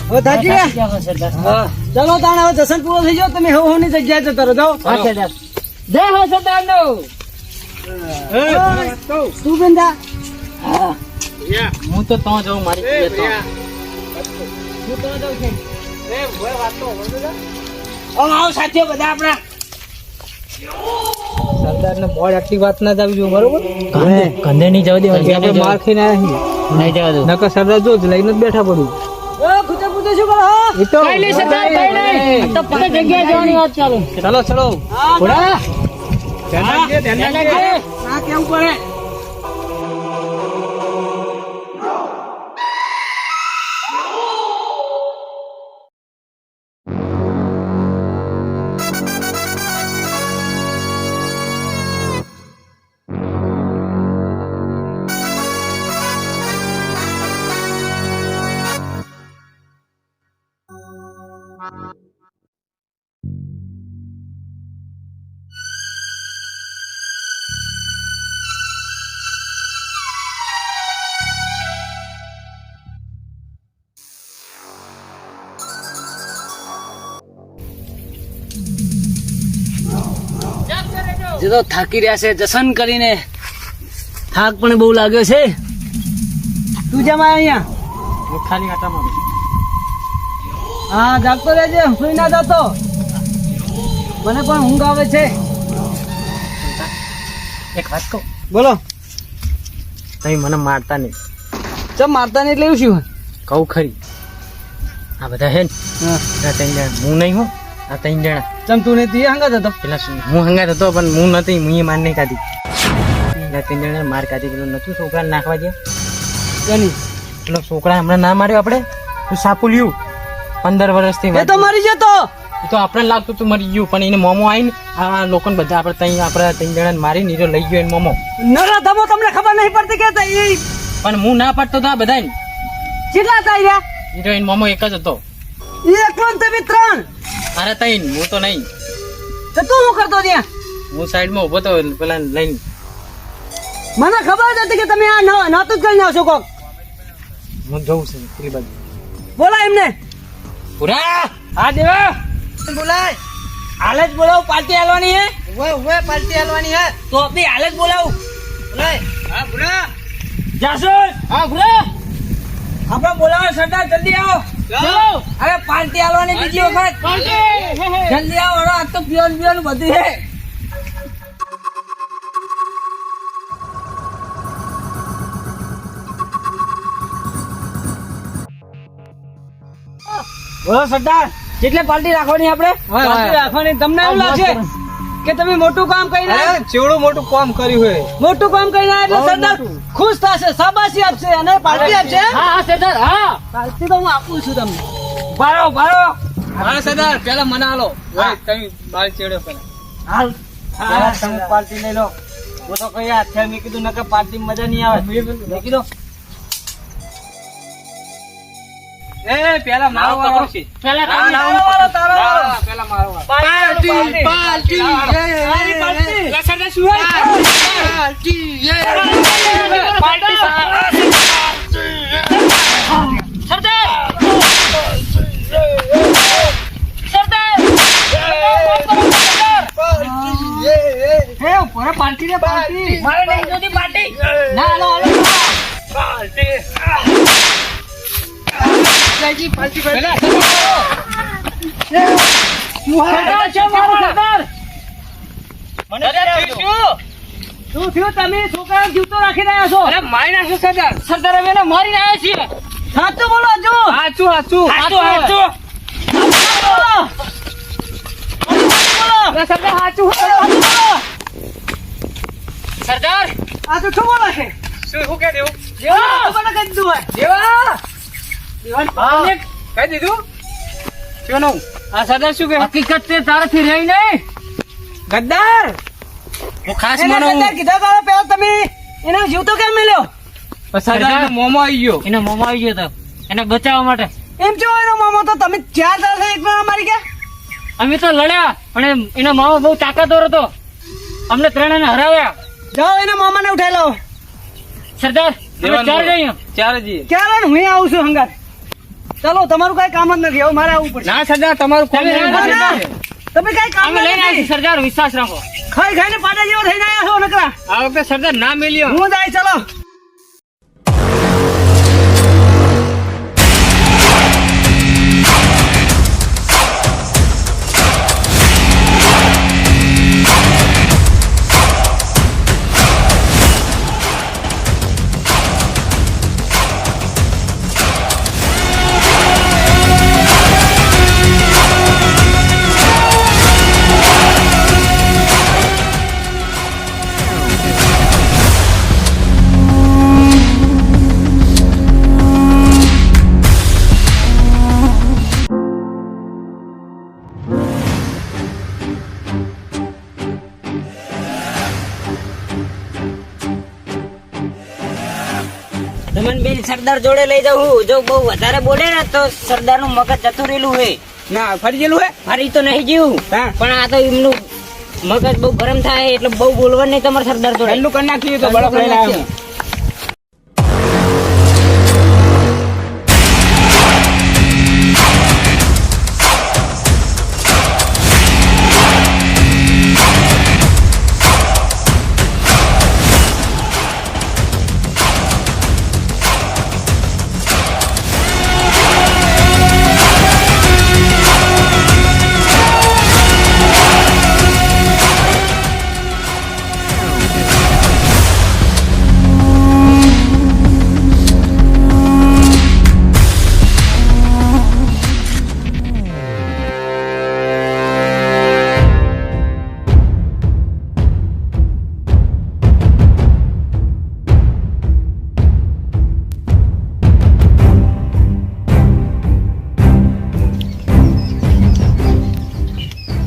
હવે થાકી ગયા ક્યાં હોય સરદાર? ચલો તાણ હવે દર્શન પૂરો થઈ ગયો તમે હવે ની જગ્યાએ જતા રહો જાઓ હા સરદાર. જય હો સરદાર નો. તું બેન જા હું તો તો જાઉં મારી એ જગ્યાએ તો. રિયા. હું તો જાઉં છું. એ ભોય વાત તો હોભળો જા. આવો સાથીઓ બધા આપણા સરદાર ને બોર્ડ આટલી વાત ના જ આવી જોઈએ બરોબર કંધે નહીં જવા દે. આપણે માર ખાઈને આવ્યા નહીં જવા દો. નકર સરદાર જો જ લઈને જ બેઠા પડું એ ખૂચે પૂછે શું કરો હો? એ તો કઈ નહીં સરદાર કઈ નહીં. તો પગે જગ્યાએ જવાની વાત ચાલુ. ચલો ચલો હા, ઘોડા. ધ્યાન રાખજે, ધ્યાન ધ્યાન રાખજે. રાખજે. ના કેવું પડે જે તો થાકી રહ્યા છે જશન કરીને થાક પણ બહુ લાગ્યો છે તું જેમ અહીંયા હું ખાલી આટા મારું. હા જાગતો રહેજે સુઈ ના જતો મને પણ ઊંઘ આવે છે એક વાત કહું, બોલો તમે મને મારતા નહીં. ચમ મારતા ને એટલે એવું શું કહું ખરી, આ બધા હે ને આ ત્રણ જણા, હું નહીં હું આ ત્રણ જણા ચમ તું ને તી હંગા જતો પેલા શું હું હંગાત હતો પણ હું નથી, હું માર નહીં ખાધી. પેલા ત્રણ જણા માર ખાધી. પેલો નતું છોકરાને નાખવા ગયા, એની પેલો છોકરા હમણાં ના માર્યો આપણે, તું સાપુ લ્યું 15 વર્ષથી એ તો મરી જતો એ તો આપણે લાગતું તું મરી ગયું, પણ એને મોમો આવીને આ લોકોને બધા આપણે ત્રણ જણાને મારી નીરો લઈ ગયો એને મોમો. નરા ધમો તમને ખબર નહીં પડતી કે એ પણ હું ના પાડતો તો આ બધાને, કેટલા થાય રહ્યા નીરો એને મોમો એક જ હતો. એ એકલો ને તમે ત્રણ અરે તઈ હું તો નહીં, તો તું શું કરતો ત્યાં હું સાઈડમાં ઉભો તો પેલા લઈને. મને ખબર જ હતી કે તમે આ નાતું જ કરીને આવશો કોક હું જઉં છું પેલી બાજુ. બોલા એમને પૂરા હા દેવા બોલાય હાલ જ બોલાવ પાર્ટી હાલવાની હે ઓવે પાર્ટી હાલવાની હે તો આપણી હાલ જ બોલાવ બોલાય હા ભૂરા જાસૂસ હા ભૂરા. આપણે બોલાવો સરદાર જલ્દી આવો ચલો. હવે પાર્ટી હાલવાની બીજી વખત જલ્દી આવો હળો, આજ તો પીવાનું બધું છે બોલો સરદાર કેટલે પાર્ટી રાખવાની આપણે પાર્ટી રાખવાની તમને એવું લાગે કે તમે મોટું કામ કરીને અરે ચેવડું મોટું કામ કર્યું હોય મોટું કામ કરીને એટલે બહુ સરદાર મોટું. ખુશ થશે, શાબાશી આપશે અને પાર્ટી આપશે. હા હા સરદાર હા પાર્ટી તો હું આપું છું તમને. ભારો ભારો હા સરદાર પેલા મને હાલો તમે બાલ ચેડ્યો પેલા હાલ પેલા તમે પાર્ટી લઈ લો. હું તો કઈ હાથે મેં કીધું નકર પાર્ટી મજા નહીં આવે. મેં કીધું એ પેલા મારો વારો છે પેલા ના, ના, તારો વાળો, તારો વાળો. હા, પેલા મારો વારો. પાર્ટી પાર્ટી તારી પાર્ટી. લા સરદાર શું હોય? હે ઉપર પાર્ટી રે પાર્ટી. મારે નહીં જોતી પાર્ટી ના હાલો હાલો. પેલા સરદાર છે મારો સરદાર શું થયું? તમે છોકરાને જીવતો રાખી રહ્યા છો? અરે મારી નાખ્યો સરદાર. સરદાર અમે એને મારીને આવ્યા છીએ સાચું બોલો હજુ. હાચું હાચું હાચું, હાચું. બોલો. લા સરદાર હાચું સરદાર આ તો શું બોલે છે? શું કે દેવું જેવા તો મને કહી દીધું હોય. દેવા હા. કહી દીધું શું નું આ સરદાર શું કે હકીકત તે તારાથી રહી નહીં ગદ્દાર હું ખાસ એને માનો સરદાર કીધા તો પહેલા તમે એને જીવતો કેમ મળ્યો? સરદાર મોમો આવી ગયો એને મોમાં આવી ગયો હતો એને બચાવવા માટે એમ છો એનો મામો તો તમે 4 દાડા એક માં મારી ગયા. અમે તો લડ્યા પણ એનો મામા બહુ તાકાતવર હતો અમને ત્રણેયને હરાવ્યા જાઓ એના મામાને ઉઠાઈ લાવો. સરદાર અમે ચાર જઈએ ચાર જી ક્યારે હું આવું છું હંગાર. ચાલો તમારું કઈ કામ જ નથી, હવે મારે આવવું પડશે. ના સરદાર તમારું કામ તમે નહીં. ના, ના, ના. તમે કઈ કામ અમે લઈને નથી. આવીશું સરદાર વિશ્વાસ રાખો ખાઈ ખાઈને પાડા જેવો થઈને આવ્યા છો નકરા. આ વખતે સરદાર ના મેલ્યો હું જાય ચાલો. તમને બેન સરદાર જોડે લઈ જાઉં. જો બહુ વધારે બોલે ને તો સરદાર નું મગજ જતું રહેલું હોય. ના ફરી ગયેલું હે ફરી તો નહીં જીવું હા. પણ આ તો એમનું મગજ બહુ ગરમ થાય એટલે બહુ બોલવા નહીં તમારે સરદાર જોડે. ઠંડુ કરી નાખ્યું તો બરફ લઈને આવ્યો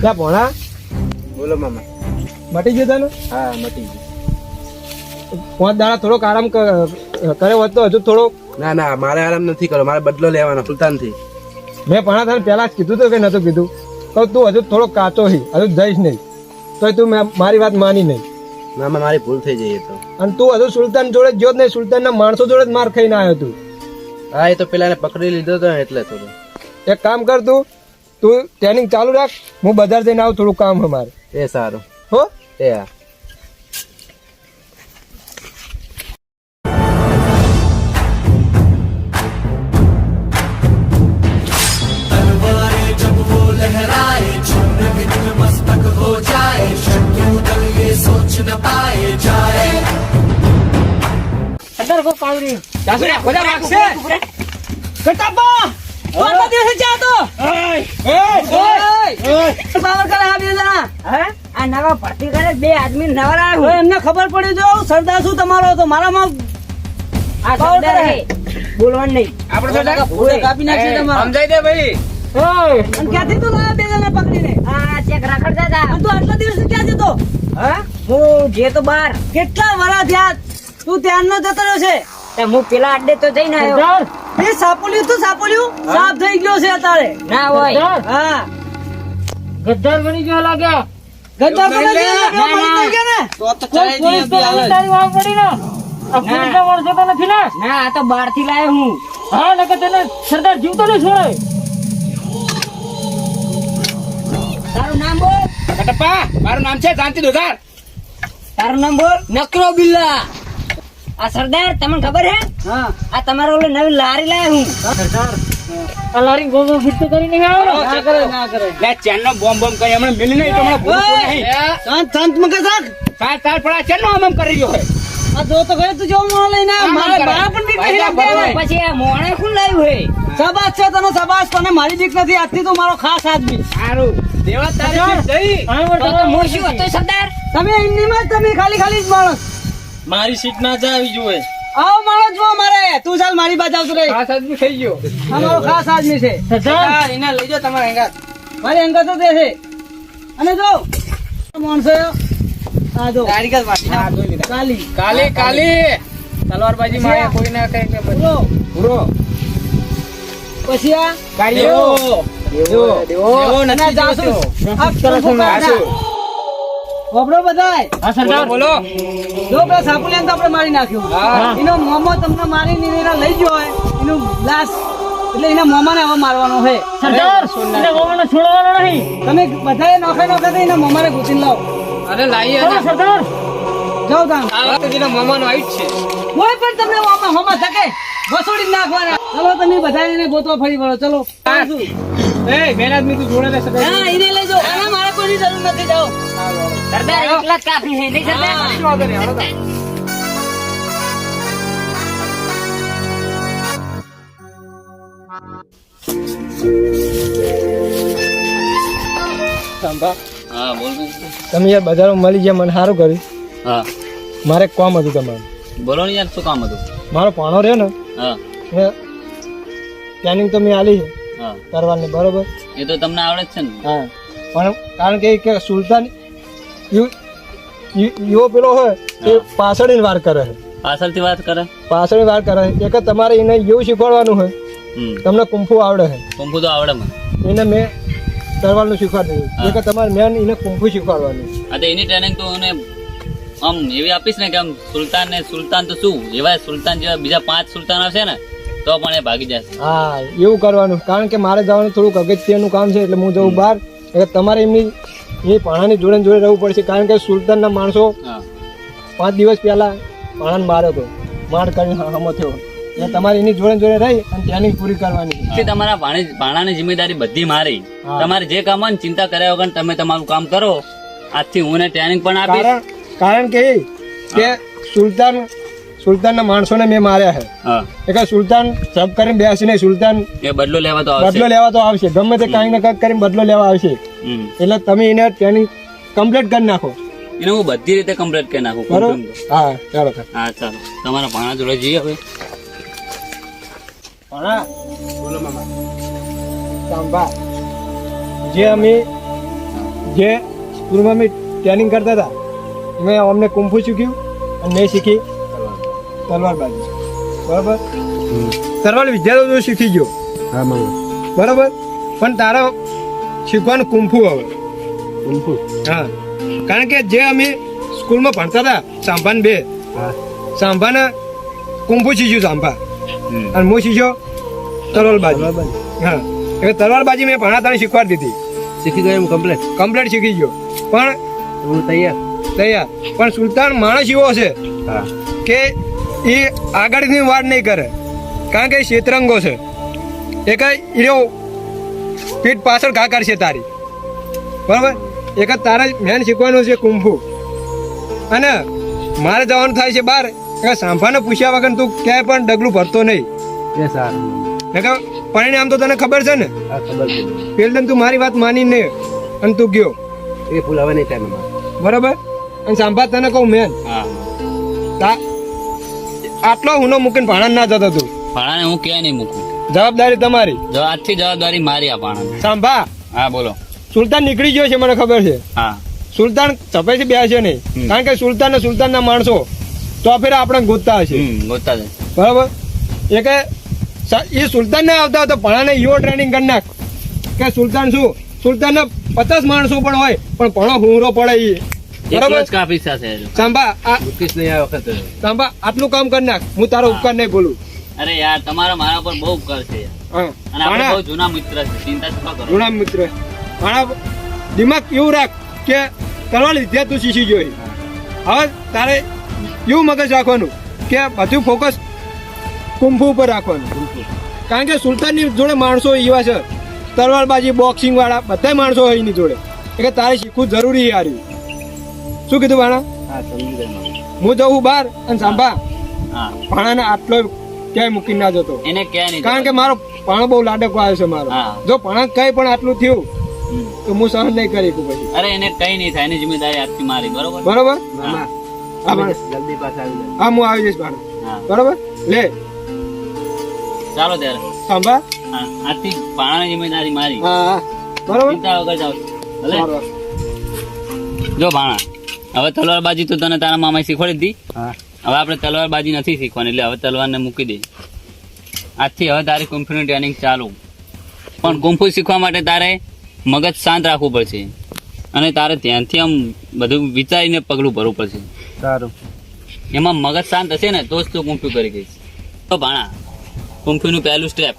લા ભોણા બોલો મામા. મટી ગયો તને હા મટી ગયું. 5 દાડા થોડોક આરામ કર્યો હોત તો હજુ થોડોક ના ના મારે આરામ નથી કરવો, મારે બદલો લેવાનો સુલતાનથી. મેં ભણા તને પહેલા જ કીધું હતું કે નતું કીધું તો તું હજુ થોડોક કાચો હી હજુ જઈશ નહીં તો તું મારી વાત માની નહીં મામા મારી ભૂલ થઈ જઈ એ તો. અને તું હજુ સુલતાન જોડે જ જો જ નહીં, સુલતાનના માણસો જોડે જ માર ખાઈને આવ્યો તું. હા એ તો પેલા પકડી લીધો હતો ને એટલે થોડું. એક કામ કર તું ટ્રેનિંગ ચાલુ રાખ, હું બજાર જઈને આવું, થોડું કામ છે મારે. એ સારું. હો એ હા. સરદાર કોઈ કાળું નહીં ચાસુડા બધા વાગશે ઘટાપા પાંચ દિવસે ચા તો ઓય બાબર કરે આ બે જણા. હે આ નવા ભરતી કરે બે આદમી નવા હવે લાવ્યો એમને ખબર પડી જો સરદાર શું તમારો હતો મારામાં આ સરદાર હે બોલવાનું નહીં આપણે તો ભૂલે કાપી નાખશે તમારા સમજાઈ દે ભાઈ અને ક્યાંથી તું લાવ્યો બે જણા પકડીને આ ચેક રાખડતા હતા અને તું આટલા દિવસ ક્યાં જતો હા હું જે તો બાર કેટલા વરા થયા તું ત્યારનો જતો રહ્યો છે તે હું પેલા અડ્ડે તો જઈને આવ્યો એ સાપોલ્યું સાફ થઈ ગયો છે અત્યારે ના હોય હા ગદ્દાર બની ગયો લાગ્યા. ગદ્દાર તો નથી, ના, ગદ્દાર ના. થઈ ગયા ને. પોલીસ તો તારી વાવ પડી ને. આ પોલીસના માણસો તો નથી ને. ના આ તો બાર થી લાયો હું હા નકર તને સરદાર જીવતો નહીં છોડે. તારું નામ બોલ કટપ્પા મારું નામ છે શાંતિ દોધાર. તારું નામ બોલ નકરો બિલ્લા આ સરદાર તમને ખબર હે હા આ તમારો ઓલો નવી લારી લાયો હું આ લારી ગોગો ફિટ તો કરી નહીં આવે ને. ના કરે લે ચેનનો બોમ્બ બોમ્બ કઈ હમણાં મિલી નહીં તો હમણાં ભૂલું નહીં. શાંત મગજ રાખ સાત સાત પડા ચેનનો આમ કરી રહ્યો છે. આ જો તો ગયો તું જો મોણ લઈને આવ. મારે મારા પણ બીક નથી લાગતી હવે. પછી આ મોણે કોણ લાવ્યું હે શાબાશ છે તને શાબાશ, તને મારી બીક નથી. આજથી તું મારો ખાસ આદમી. સારું દેવા તારી જીત જઈ. તો તો હું શું હતો સરદાર તમે એમની માં જ, તમે ખાલી જ માણસ. મારી સીટ ના જાવી જોઈએ. આવો માણસ જો મારે. તું ચાલ મારી બાજુ આવતો રહે. ખાસ આદમી થઈ ગયો. આ મારો ખાસ આદમી છે. સરદાર એને લઈ જાઓ તમારા અંગાત. મારી અંગત તો તે છે. અને જો માણસો આ જો હા, જોઈ લીધા. કાલી કાલી કાલી તલવારબાજી મારે કોઈ ના કહે કે પૂરો. પૂરો પછી આ કાઢ્યો દેવો દેવો અને આ નથી જાસૂસ. જોતો. આ કુંફુ કાઢા. વાપરો બધાય. હા સરદાર બોલો જો પેલા સાપુલિયાને તો આપણે મારી નાખ્યું. હા. એનો મોમો તમને મારીને એના લઈ ગયો હોય એનું લાશ, એટલે એના મોમાને હવે મારવાનો છે. સરદાર એને ગોવાને છોડવાનો નહીં. તમે બધાએ નોખે થઈ એના મોમાને ઘૂસીને લાવો. અરે લાઈએ ચલો સરદાર જાઓ તાણ. આ વખતે જેના મામાનો આઈટ છે. કોઈ પણ તમને હોમા થકે ઘસોડી જ નાખવાના. ચલો તમે બધા એને ગોતવા ફરી વળો. ચલો એ બેન આદમી તું જોડે લે સગાઈ. હા એને લઈ જાઓ. આના મારે કોઈની જરૂર નથી. જાઓ. સરદાર એકલા જ કાફી હે નહીં સરદાર શું વાંધો નહીં, હાલો તાણ. સાંભા, હા બોલ તમે યાર બજારમાં મળી ગયા, મને સારું કર્યું. હા મારે એક કામ હતું તમારું. બોલો ને યાર શું કામ હતું. મારો પાણો રહ્યો ને હા એ પ્લાનિંગ તો મેં આલી છે હા કરવાની, બરોબર. એ તો તમને આવડે જ છે ને. હા પણ કારણ કે સુલતાન યુવો પેલો હોય એ પાછળની વાર કરે છે. પાછળથી વાત કરે. પાછળની વાર કરે છે. એક તમારે એને એવું શીખવાડવાનું હોય. તમને કુંફુ આવડે છે, કુંફુ તો આવડે મને. એને મેં તરવાનું શીખવાડી દીધું. એક તમારે મેન એને કુંફુ શીખવાડવાનું. આ તો એની ટ્રેનિંગ તો એને આમ એવી આપીશ ને કે આમ સુલતાન તો શું એવા સુલતાન જેવા બીજા 5 સુલતાન આવશે ને તો પણ એ ભાગી જશે. હા એવું કરવાનું. કારણ કે મારે જવાનું થોડુંક અગત્યનું કામ છે, એટલે હું જઉં બહાર. એટલે તમારે એમની એ પાણાની જોડે જોડે રહેવું પડશે. કારણ કે સુલતાનના માણસો હા 5 દિવસ પહેલા પાણાને માર્યો હતો, માર કરીને હમો થયો. એટલે તમારે એની જોડે જોડે રહી અને ટ્રેનિંગ પૂરી કરવાની. કે તમારા ભાણાની જિમ્મેદારી બધી મારી. હા. તમારે જે કામ હોય ને ચિંતા કર્યા વગર તમે તમારું કામ કરો. આજથી હું ટ્રેનિંગ પણ આપીશ. કારણ કે સુલતાનના માણસોને મેં માર્યા છે. હા એટલે સુલતાન સબ કરીને બેસીને સુલતાન એ બદલો લેવા તો આવશે. બદલો લેવા તો આવશે. ગમે તે કાંઈ ને કાંઈક કરીને બદલો લેવા આવશે. હમ. એટલે તમે એને ટ્રેનિંગ કમ્પ્લીટ કરી નાખો, એને હું બધી રીતે કમ્પ્લીટ કરી નાખું. બરોબર. હા ચાલો. હા ચાલો તમારા ભાણા જોડે જઈએ હવે. ભણા બોલો મામા. સાંભા, જે સ્કૂલમાં અમે ટ્રેનિંગ કરતા હતા મેં અમને કુંફુ શીખ્યું અને મેં શીખી તલવારબાજી, બરાબર. તલવાર વિદ્યા તો શીખી ગયો, હા મામા. બરાબર. પણ તારે શીખવાનું કુંફુ હવે. કુંફુ? હા, કારણ કે જે અમે સ્કૂલમાં ભણતા હતા સાંભાને બે, હા. સાંભાને કુંફુ શીખ્યું સાંભા, હમ. અને હું શીખ્યો તલવારબાજી. હા, એટલે તલવારબાજી મેં ભણા તને શીખવાડી દીધી. શીખી ગયો એમ કમ્પ્લેટ? કમ્પ્લીટ શીખી ગયો. પણ હું તૈયાર. પણ સુલતાન માણસ એવો છે હા. કે એ આગળની વાત નહીં કરે, કારણ કે એ શેતરંગો છે. એ કઈ એનો પીઠ પાછળ ઘા કરશે તારી, બરાબર. એક જ તારે મેન શીખવાનું છે કુંફુ. અને મારે જવાનું થાય છે બહાર, એટલે સાંભાને પૂછ્યા વગર તું ક્યાંય પણ ડગલું ભરતો નહીં. એ સારું. એટલે પરિણામ તો તને ખબર છે ને. હા ખબર છે. પેલ તું મારી વાત માની નહીં અને તું ગયો. એ ભૂલ હવે નહીં થાય મામા. બરાબર. અને સાંભળ તને કહું મેન હા આટલો હુનો મૂકીને ભાણા ના જતો તું. ભાણાને હું ક્યાંય નહીં મૂકું. જવાબદારી તમારી. જો આજથી જવાબદારી મારી આ ભાણાની. સાંભા હા બોલો. સુલતાન નીકળી ગયો છે મને ખબર છે. હા સુલતાન સફેથી બેસે નહીં કારણ કે સુલતાન ને સુલતાનના માણસો તો ફેર આપણે ગોતતા હશે. ગોતતા જ. બરાબર. એ કે એ સુલતાન ને આવતા તો ભણાને એવો ટ્રેનિંગ કરી નાખ કે સુલતાન શું સુલતાન ને 50 માણસો પણ હોય પણ ભણો હુંરો પડે એ. એકલો બરાબર. જ કાપી સાથે. સાંભા મૂકીશ નહીં આ વખતે. સાંભા આટલું કામ કરી નાખ હું તારો ઉપકાર નહીં બોલું. અરે યાર તમારા મારા પર બહુ ઉપકાર છે યાર. હા અને આપણે ભાણા, બહુ જૂના મિત્ર છે. ચિંતા શું કરો. જૂના મિત્ર ભાણા દિમાગ એવું રાખ કે તલવાર વિદ્યા તું શીખી જોઈ. હવે તારે એવું મગજ રાખવાનું કે બધું ફોકસ કુંફુ ઉપર રાખવાનું. કારણ કે સુલતાનની જોડે માણસો એવા છે તલવારબાજી બોક્સિંગ વાળા બધા માણસો હોય એની જોડે એટલે તારે શીખવું જરૂરી છે. યાર શું કીધું ભાણા? હા સમજી ગયો. હું જઉં બહાર અને સાંભા હા ભાણાને આટલો ક્યાંય મૂકીને ના જતો એને ક્યાં નહીં. કારણ કે મારો ભાણો બહુ લાડકો આવ્યો છે મારો. હા. જો ભાણા કઈ પણ આટલું થયું તો હું સહન નહીં કરી શકું પછી. અરે એને કઈ નહીં થાય. એની જિમ્મેદારી આજથી મારી. બરોબર. બરોબર. મામા હા ભાણા. જલ્દી પાછા આવી જાય. હા હું આવી જઈશ ભાણા. હા બરોબર લે ચાલો ત્યારે. સાંભા. હા આજથી ભાણાની જિમ્મેદારી મારી. હા હા બરોબર. ચિંતા વગર જાવ. ભલે. સારું. જો ભાણા હવે તલવારબાજી તો તને તારા મામાએ શીખવાડી દીધી. હા હવે આપણે તલવારબાજી નથી શીખવાની એટલે હવે તલવારને મૂકી દે. આજથી હવે તારી કુંફુની ટ્રેનિંગ ચાલુ. પણ કુંફુ શીખવા માટે તારે મગજ શાંત રાખવું પડશે અને તારે ધ્યાનથી આમ બધું વિચારીને પગલું ભરવું પડશે. સારું. એમાં મગજ શાંત હશે ને તો જ તું કુંફુ કરી ગઈશ. તો ભાણા કુંફુનું પહેલું સ્ટેપ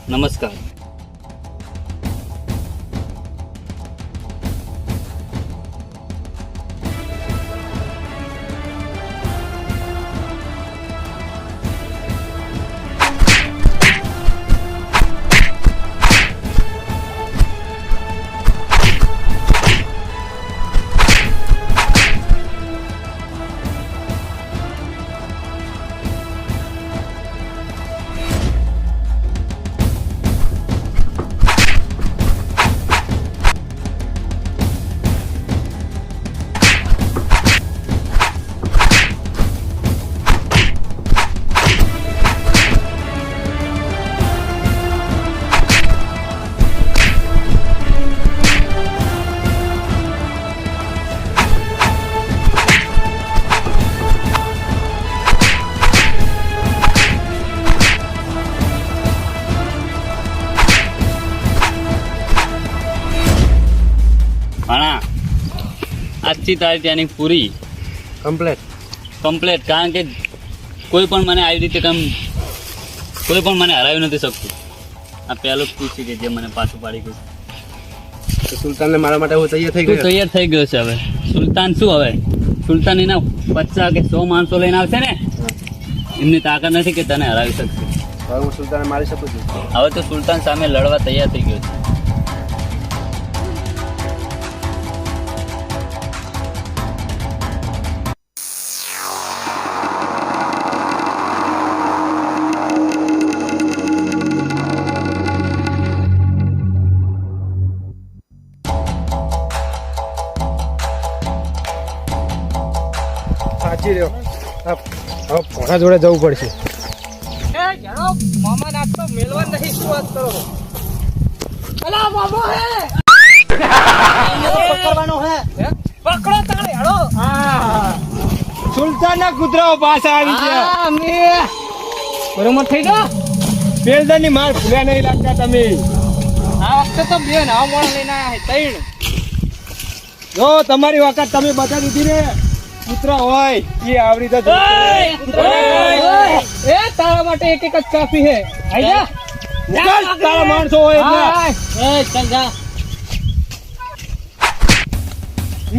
નમસ્કાર. ભાણા આજથી તારી ટ્રેનિંગ પૂરી કમ્પ્લેટ. કમ્પ્લેટ. કારણ કે કોઈ પણ મને આવી રીતે કોઈ પણ મને હરાવી નથી શકતું. આ પહેલું જ પૂછી કે જે મને પાછું પાડી ગયું. તો સુલતાનને મારા માટે હું તૈયાર થઈ તું ગયો. તૈયાર થઈ ગયો છે. હવે સુલતાન શું હવે સુલતાન એના 50 કે 100 માણસો લઈને આવશે ને એમની તાકાત નથી કે તને હરાવી શકશે. હવે હું સુલતાનને મારી શકું છું. હવે તો સુલતાન સામે લડવા તૈયાર થઈ ગયો છે. સાચી રહ્યો. હવે ભણા જોડે જવું પડશે. એ જાણો મામા નાસ્તો મેલવા નહીં શું વાત કરો અલા મામો હે પકડવાનો હે પકડો તારે હેડો. હા સુલતાનના કૂતરાઓ પાછા આવી ગયા. આ મે બરોબર થઈ ગયો. બેલદાની માર ભૂલ્યા નહીં લાગતા તમે. આ વખતે તો બે નાવ મોણ લઈને આયા હે 3. જો તમારી વખત તમે બતા દીધી ને કૂતરા હોય એ આવરી તો એ તારા માટે એક જ કાફી હે. આઈ જા તારા માણસો હોય એટલે. એ ચાલ જા.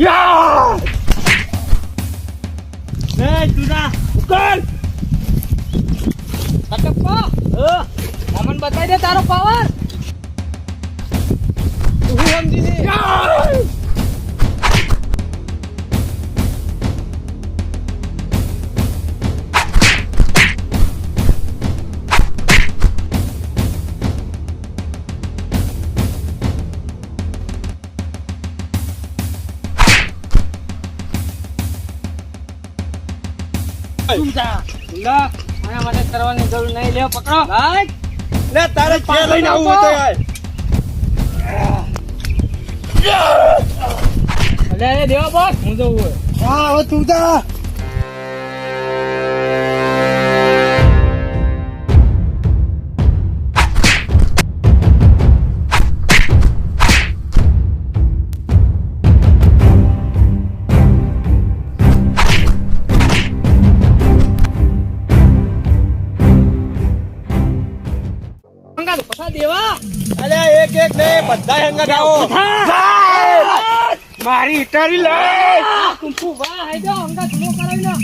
યા! એ તુના ઉકલ કટપ્પા મમન બતાઈ દે તારો પાવર. તું સમજી લે. લા, આના માટે કરવાની જરૂર નહીં. લ્યો પકડો ભાઈ. લે તારે ક્યાં લઈને આવવું હોય તો યાર. અલે દેવા બોસ, હું જવું હોય. હા હવે તું જા. અંગાત પછા દેવા. અલ્યા એક એક નહીં બધા હંગાત આવો. મારી ઇટારી લે. કુંફુ વાહ હે જો અંગાત નો કરાવી લો.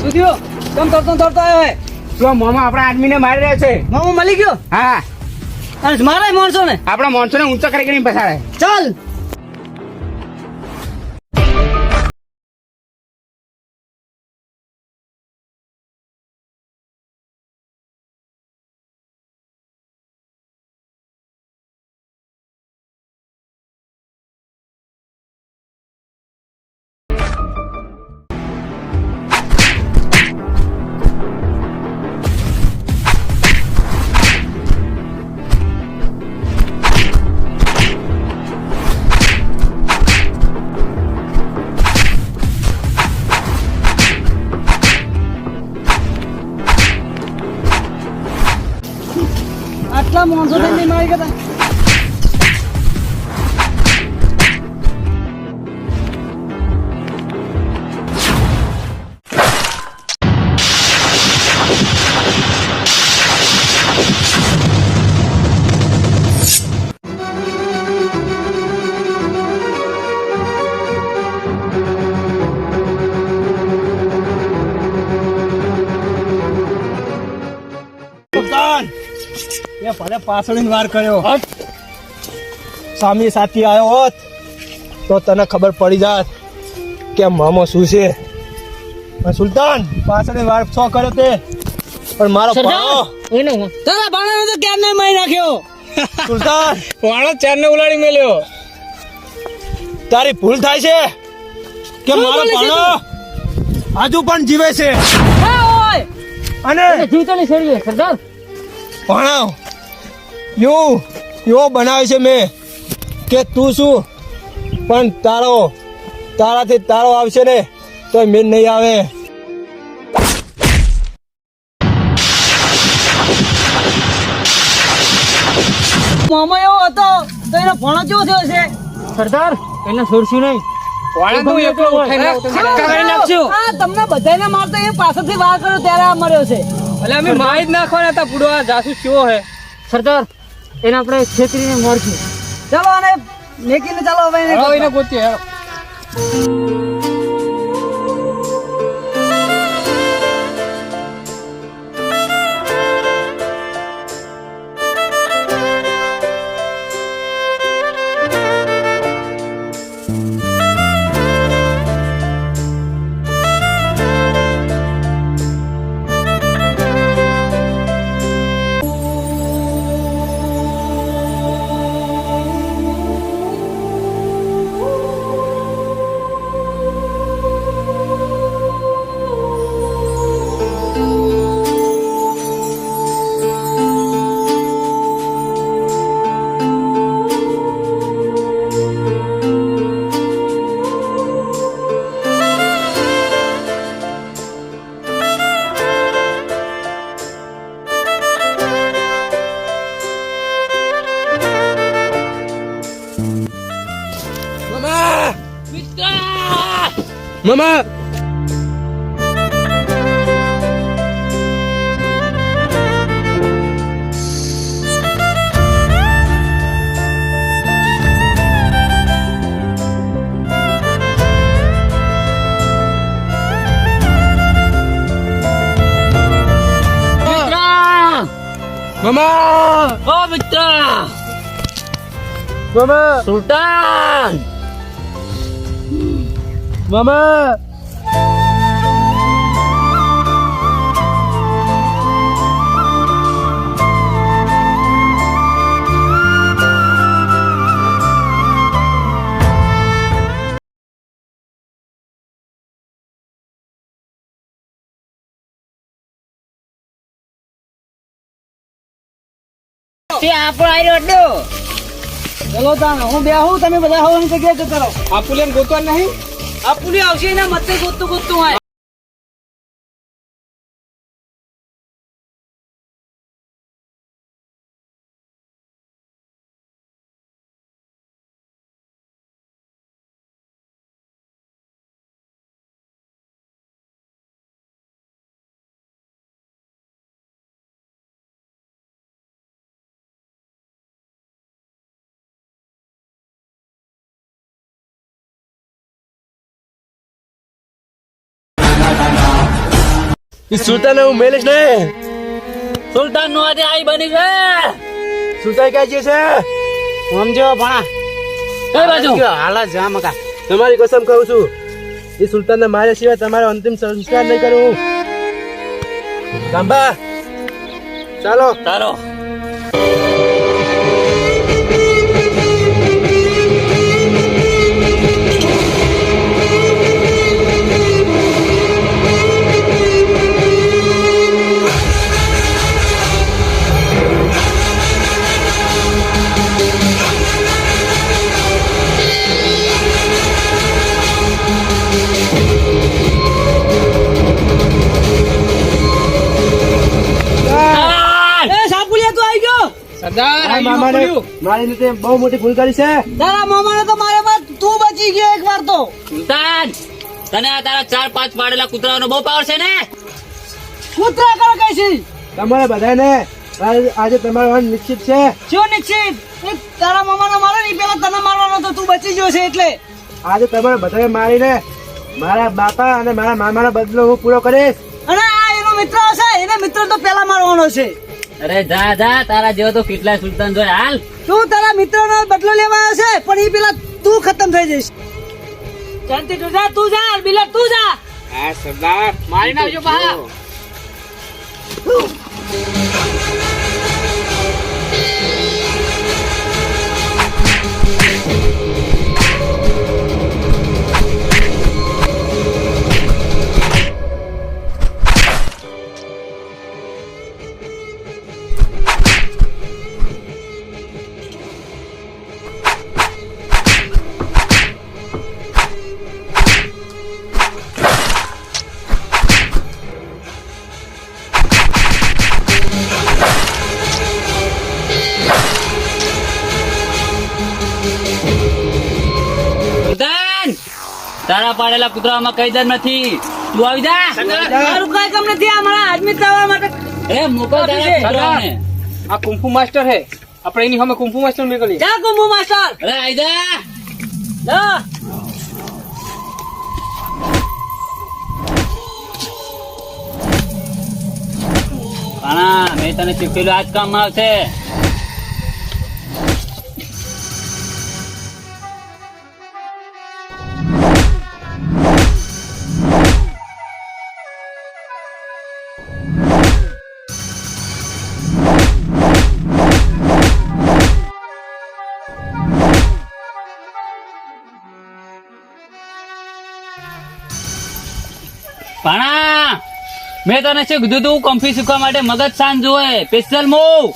શું થયું? કેમ તરતો તરતો આવ્યો હે? તો મોમાં આપણા આદમીને મારી રહ્યા છે. મામો મળી ગયો? હા, અને મારા માણસો ને આપણા માણસોને ઊંચો કરી કરીને પસાડે. ચાલ. આટલા માણસો થઈને મારી ગયા. એ ભલે પાછળની વાર કર્યો સામી સાથી આવ્યો હોત તો તને ખબર પડી જાત કે મામો શું છે. પણ સુલતાન પાછળની વાર શો કર્યો તે પણ મારો ભાણો તારા ભાણાને તો ક્યાં નહીં મારી નાખ્યો. સુલતાન વાળો ચારને ઉલાડી મેલ્યો. તારી ભૂલ થાય છે કે મારો ભાણો હજુ પણ જીવે છે હા ઓય અને જીવતો નહીં છેડીએ સરદાર. ભાણો યો બનાવે છે મેં કે તું શું પણ તારાથી તારો આવશે ને તો મેં નહીં આવે. મામો એવો હતો તો એનો ભણો કેવો થયો છે સરદાર? એને છોડશું નહીં. વાળો એકલો ઉઠાઈને કરી નાખશું. હા, તમને બધાને મારતો એ પાછળથી વાર કર્યો ત્યારે આ મર્યો છે. એટલે અમે મારી જ નાખવાના હતા. પૂડો આ જાસૂસ કેવો હે? સરદાર એને આપણે છેતરીને મારશું. ચાલો અને મેકીને ચાલો હવે એને હવે એને ગોતીએ, હેલો. મામા મામા ઓ મિત્ર મામા સુલતાન મામા તે આપણો આયરો અડ્ડો. ચલો તાણ હું બે હું તમે બધા હવાની જગ્યાએ જતા રહો. આ પુલિયન ગોતવા નહીં આ પુલી આવશે એના મતે ગોતતું ગોતતું હોય. સુલતાન હું મેલેશ ને સુલતાન નો આજે આઈ બની છે સુલતાન ક્યાં છે સમજો ભણા કઈ બાજુ હાલા જા મકા. તમારી કસમ કહું છું એ સુલતાનને માર્યા સિવાય તમારો અંતિમ સંસ્કાર નહીં કરું. ગાંબા ચાલો ચાલો એ સાપુલિયા તું આવી ગયો. આ મામાને મારી રીતે બહુ મોટી ભૂલ કરી છે. તારા મામાને તો મારે બાદ તું બચી ગયો એક વાર તો. સુલતાન તને આ તારા 4-5 પાડેલા કૂતરાઓનો બહુ પાવર છે ને કૂતરા કરો કઈ છે તમારે બધાને આજે તમારો અંત નિશ્ચિત છે. શું નિશ્ચિત એ તારા મામાને મારે નહીં પેલા તને મારવાનો તો તું બચી ગયો છે એટલે. આજે તમારે બધાને મારીને મારા બાપા અને મારા મામાનો બદલો હું પૂરો કરીશ. અને આ એનો મિત્ર હશે એને મિત્ર તો પેલા મારવાનો છે. અરે જા જા તારા જેવો તો કેટલા સુલતાન જોય હાલ તું તારા મિત્રનો બદલો લેવા આવ્યો છે પણ એ પેલા તું ખતમ થઈ જઈશ. શાંતિ તું જા બિલા તું જા. હા સરદાર મારી નાખજો બહાર. સુલતાન તારા પાડેલા કૂતરાઓમાં કઈ દર નથી તું આવી જા મારું કઈ કામ નથી આ મારા આદમી થવા માટે. અરે મોકલ તારા કૂતરાઓને આ કુંફુ માસ્ટર હે આપણે એની સામે કુંફુ માસ્ટર નીકળીએ. જા કુંભુ માસ્ટર અરે આઈ જા જા. પાણા મેં તને શીખેલું આજ કામમાં આવશે પાણા મેં તને શું કીધું તું કમ્ફી શીખવા માટે મગજ શાંત જોવે સ્પેશિયલ મૂવ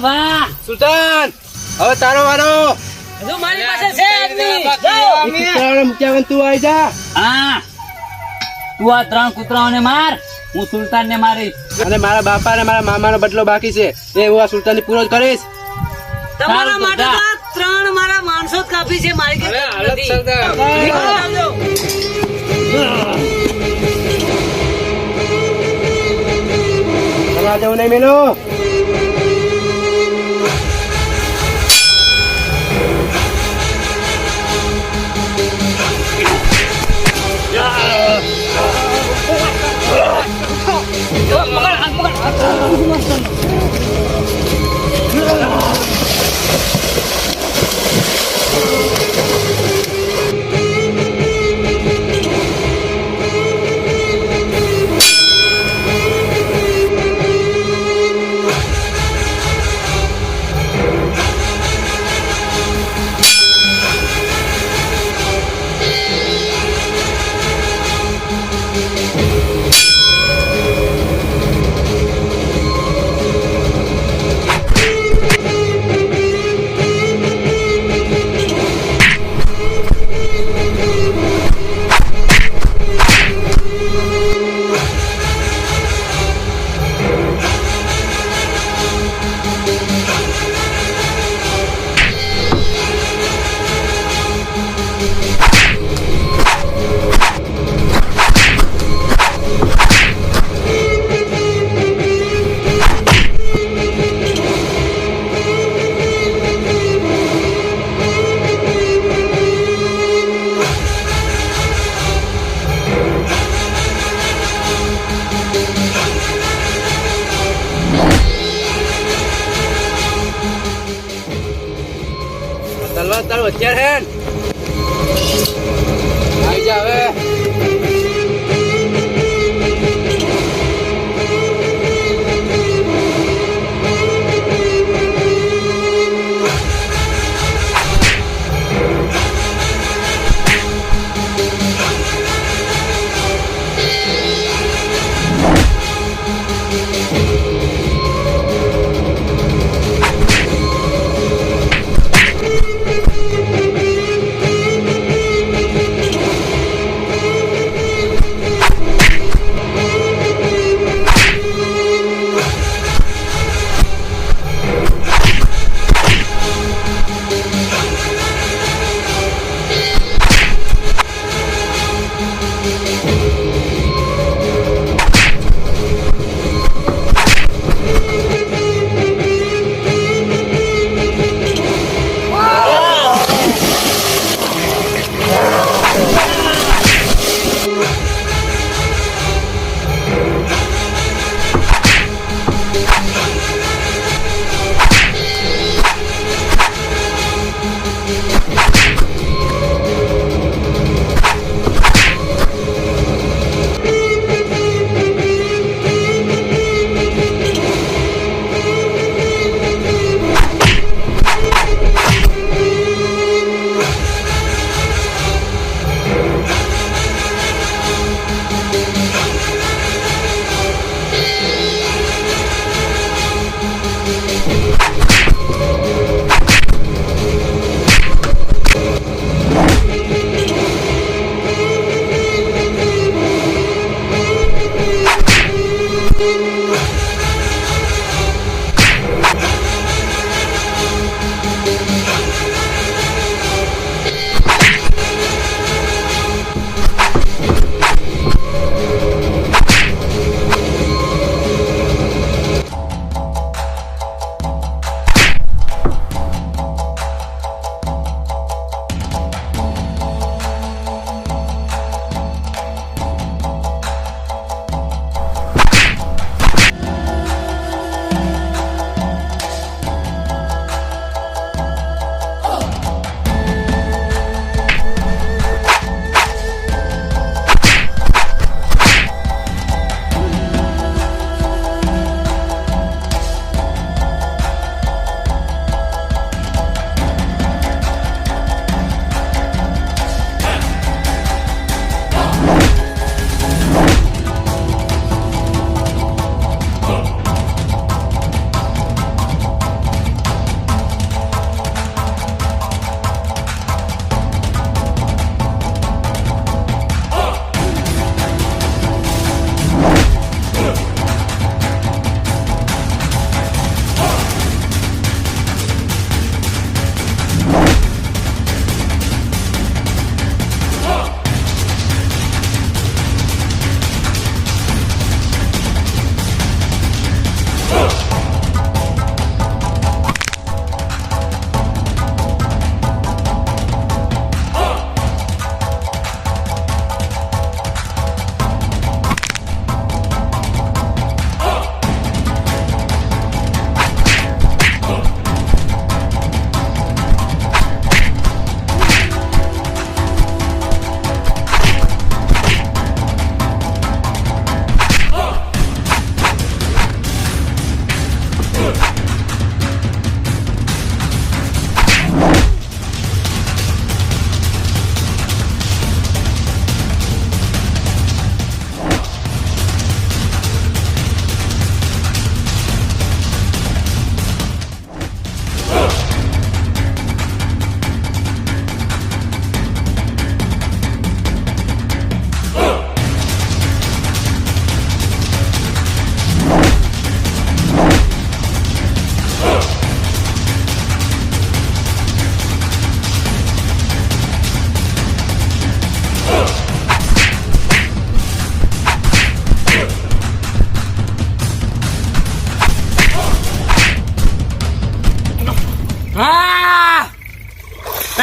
વાહ સુલતાન હવે તારો વારો. હજુ મારી પાસે છે આદમી. જાઓ. એ કૂતરાઓને મૂક્યા વગર તું આવી જા. હા તું આ 3 કૂતરાઓને માર, હું સુલતાન ને મારીશ. અને મારા બાપા અને મારા મામાનો બદલો બાકી છે એ હું આ સુલતાન પૂરો જ કરીશ. તમારા સારું તો માટે જા. તો 3 મારા માણસો જ કાપી છે મારી કે નથી. આવજો. તમારા જવું નહીં મેલો. તલવાર તારો હથિયાર હે ને? આવી જા હવે.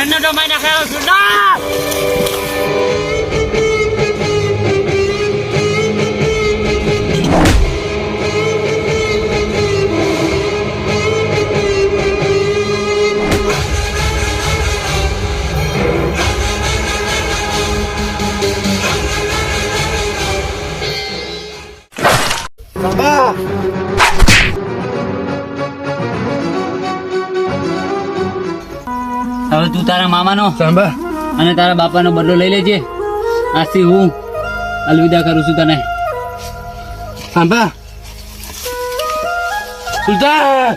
ઘરનો તો મારી નાખ્યો સુલતાન. હવે તું તારા મામાનો સાંભા અને તારા બાપાનો બદલો લઈ લેજે. આજથી હું અલવિદા કરું છું તને. સાંભા સુલતાન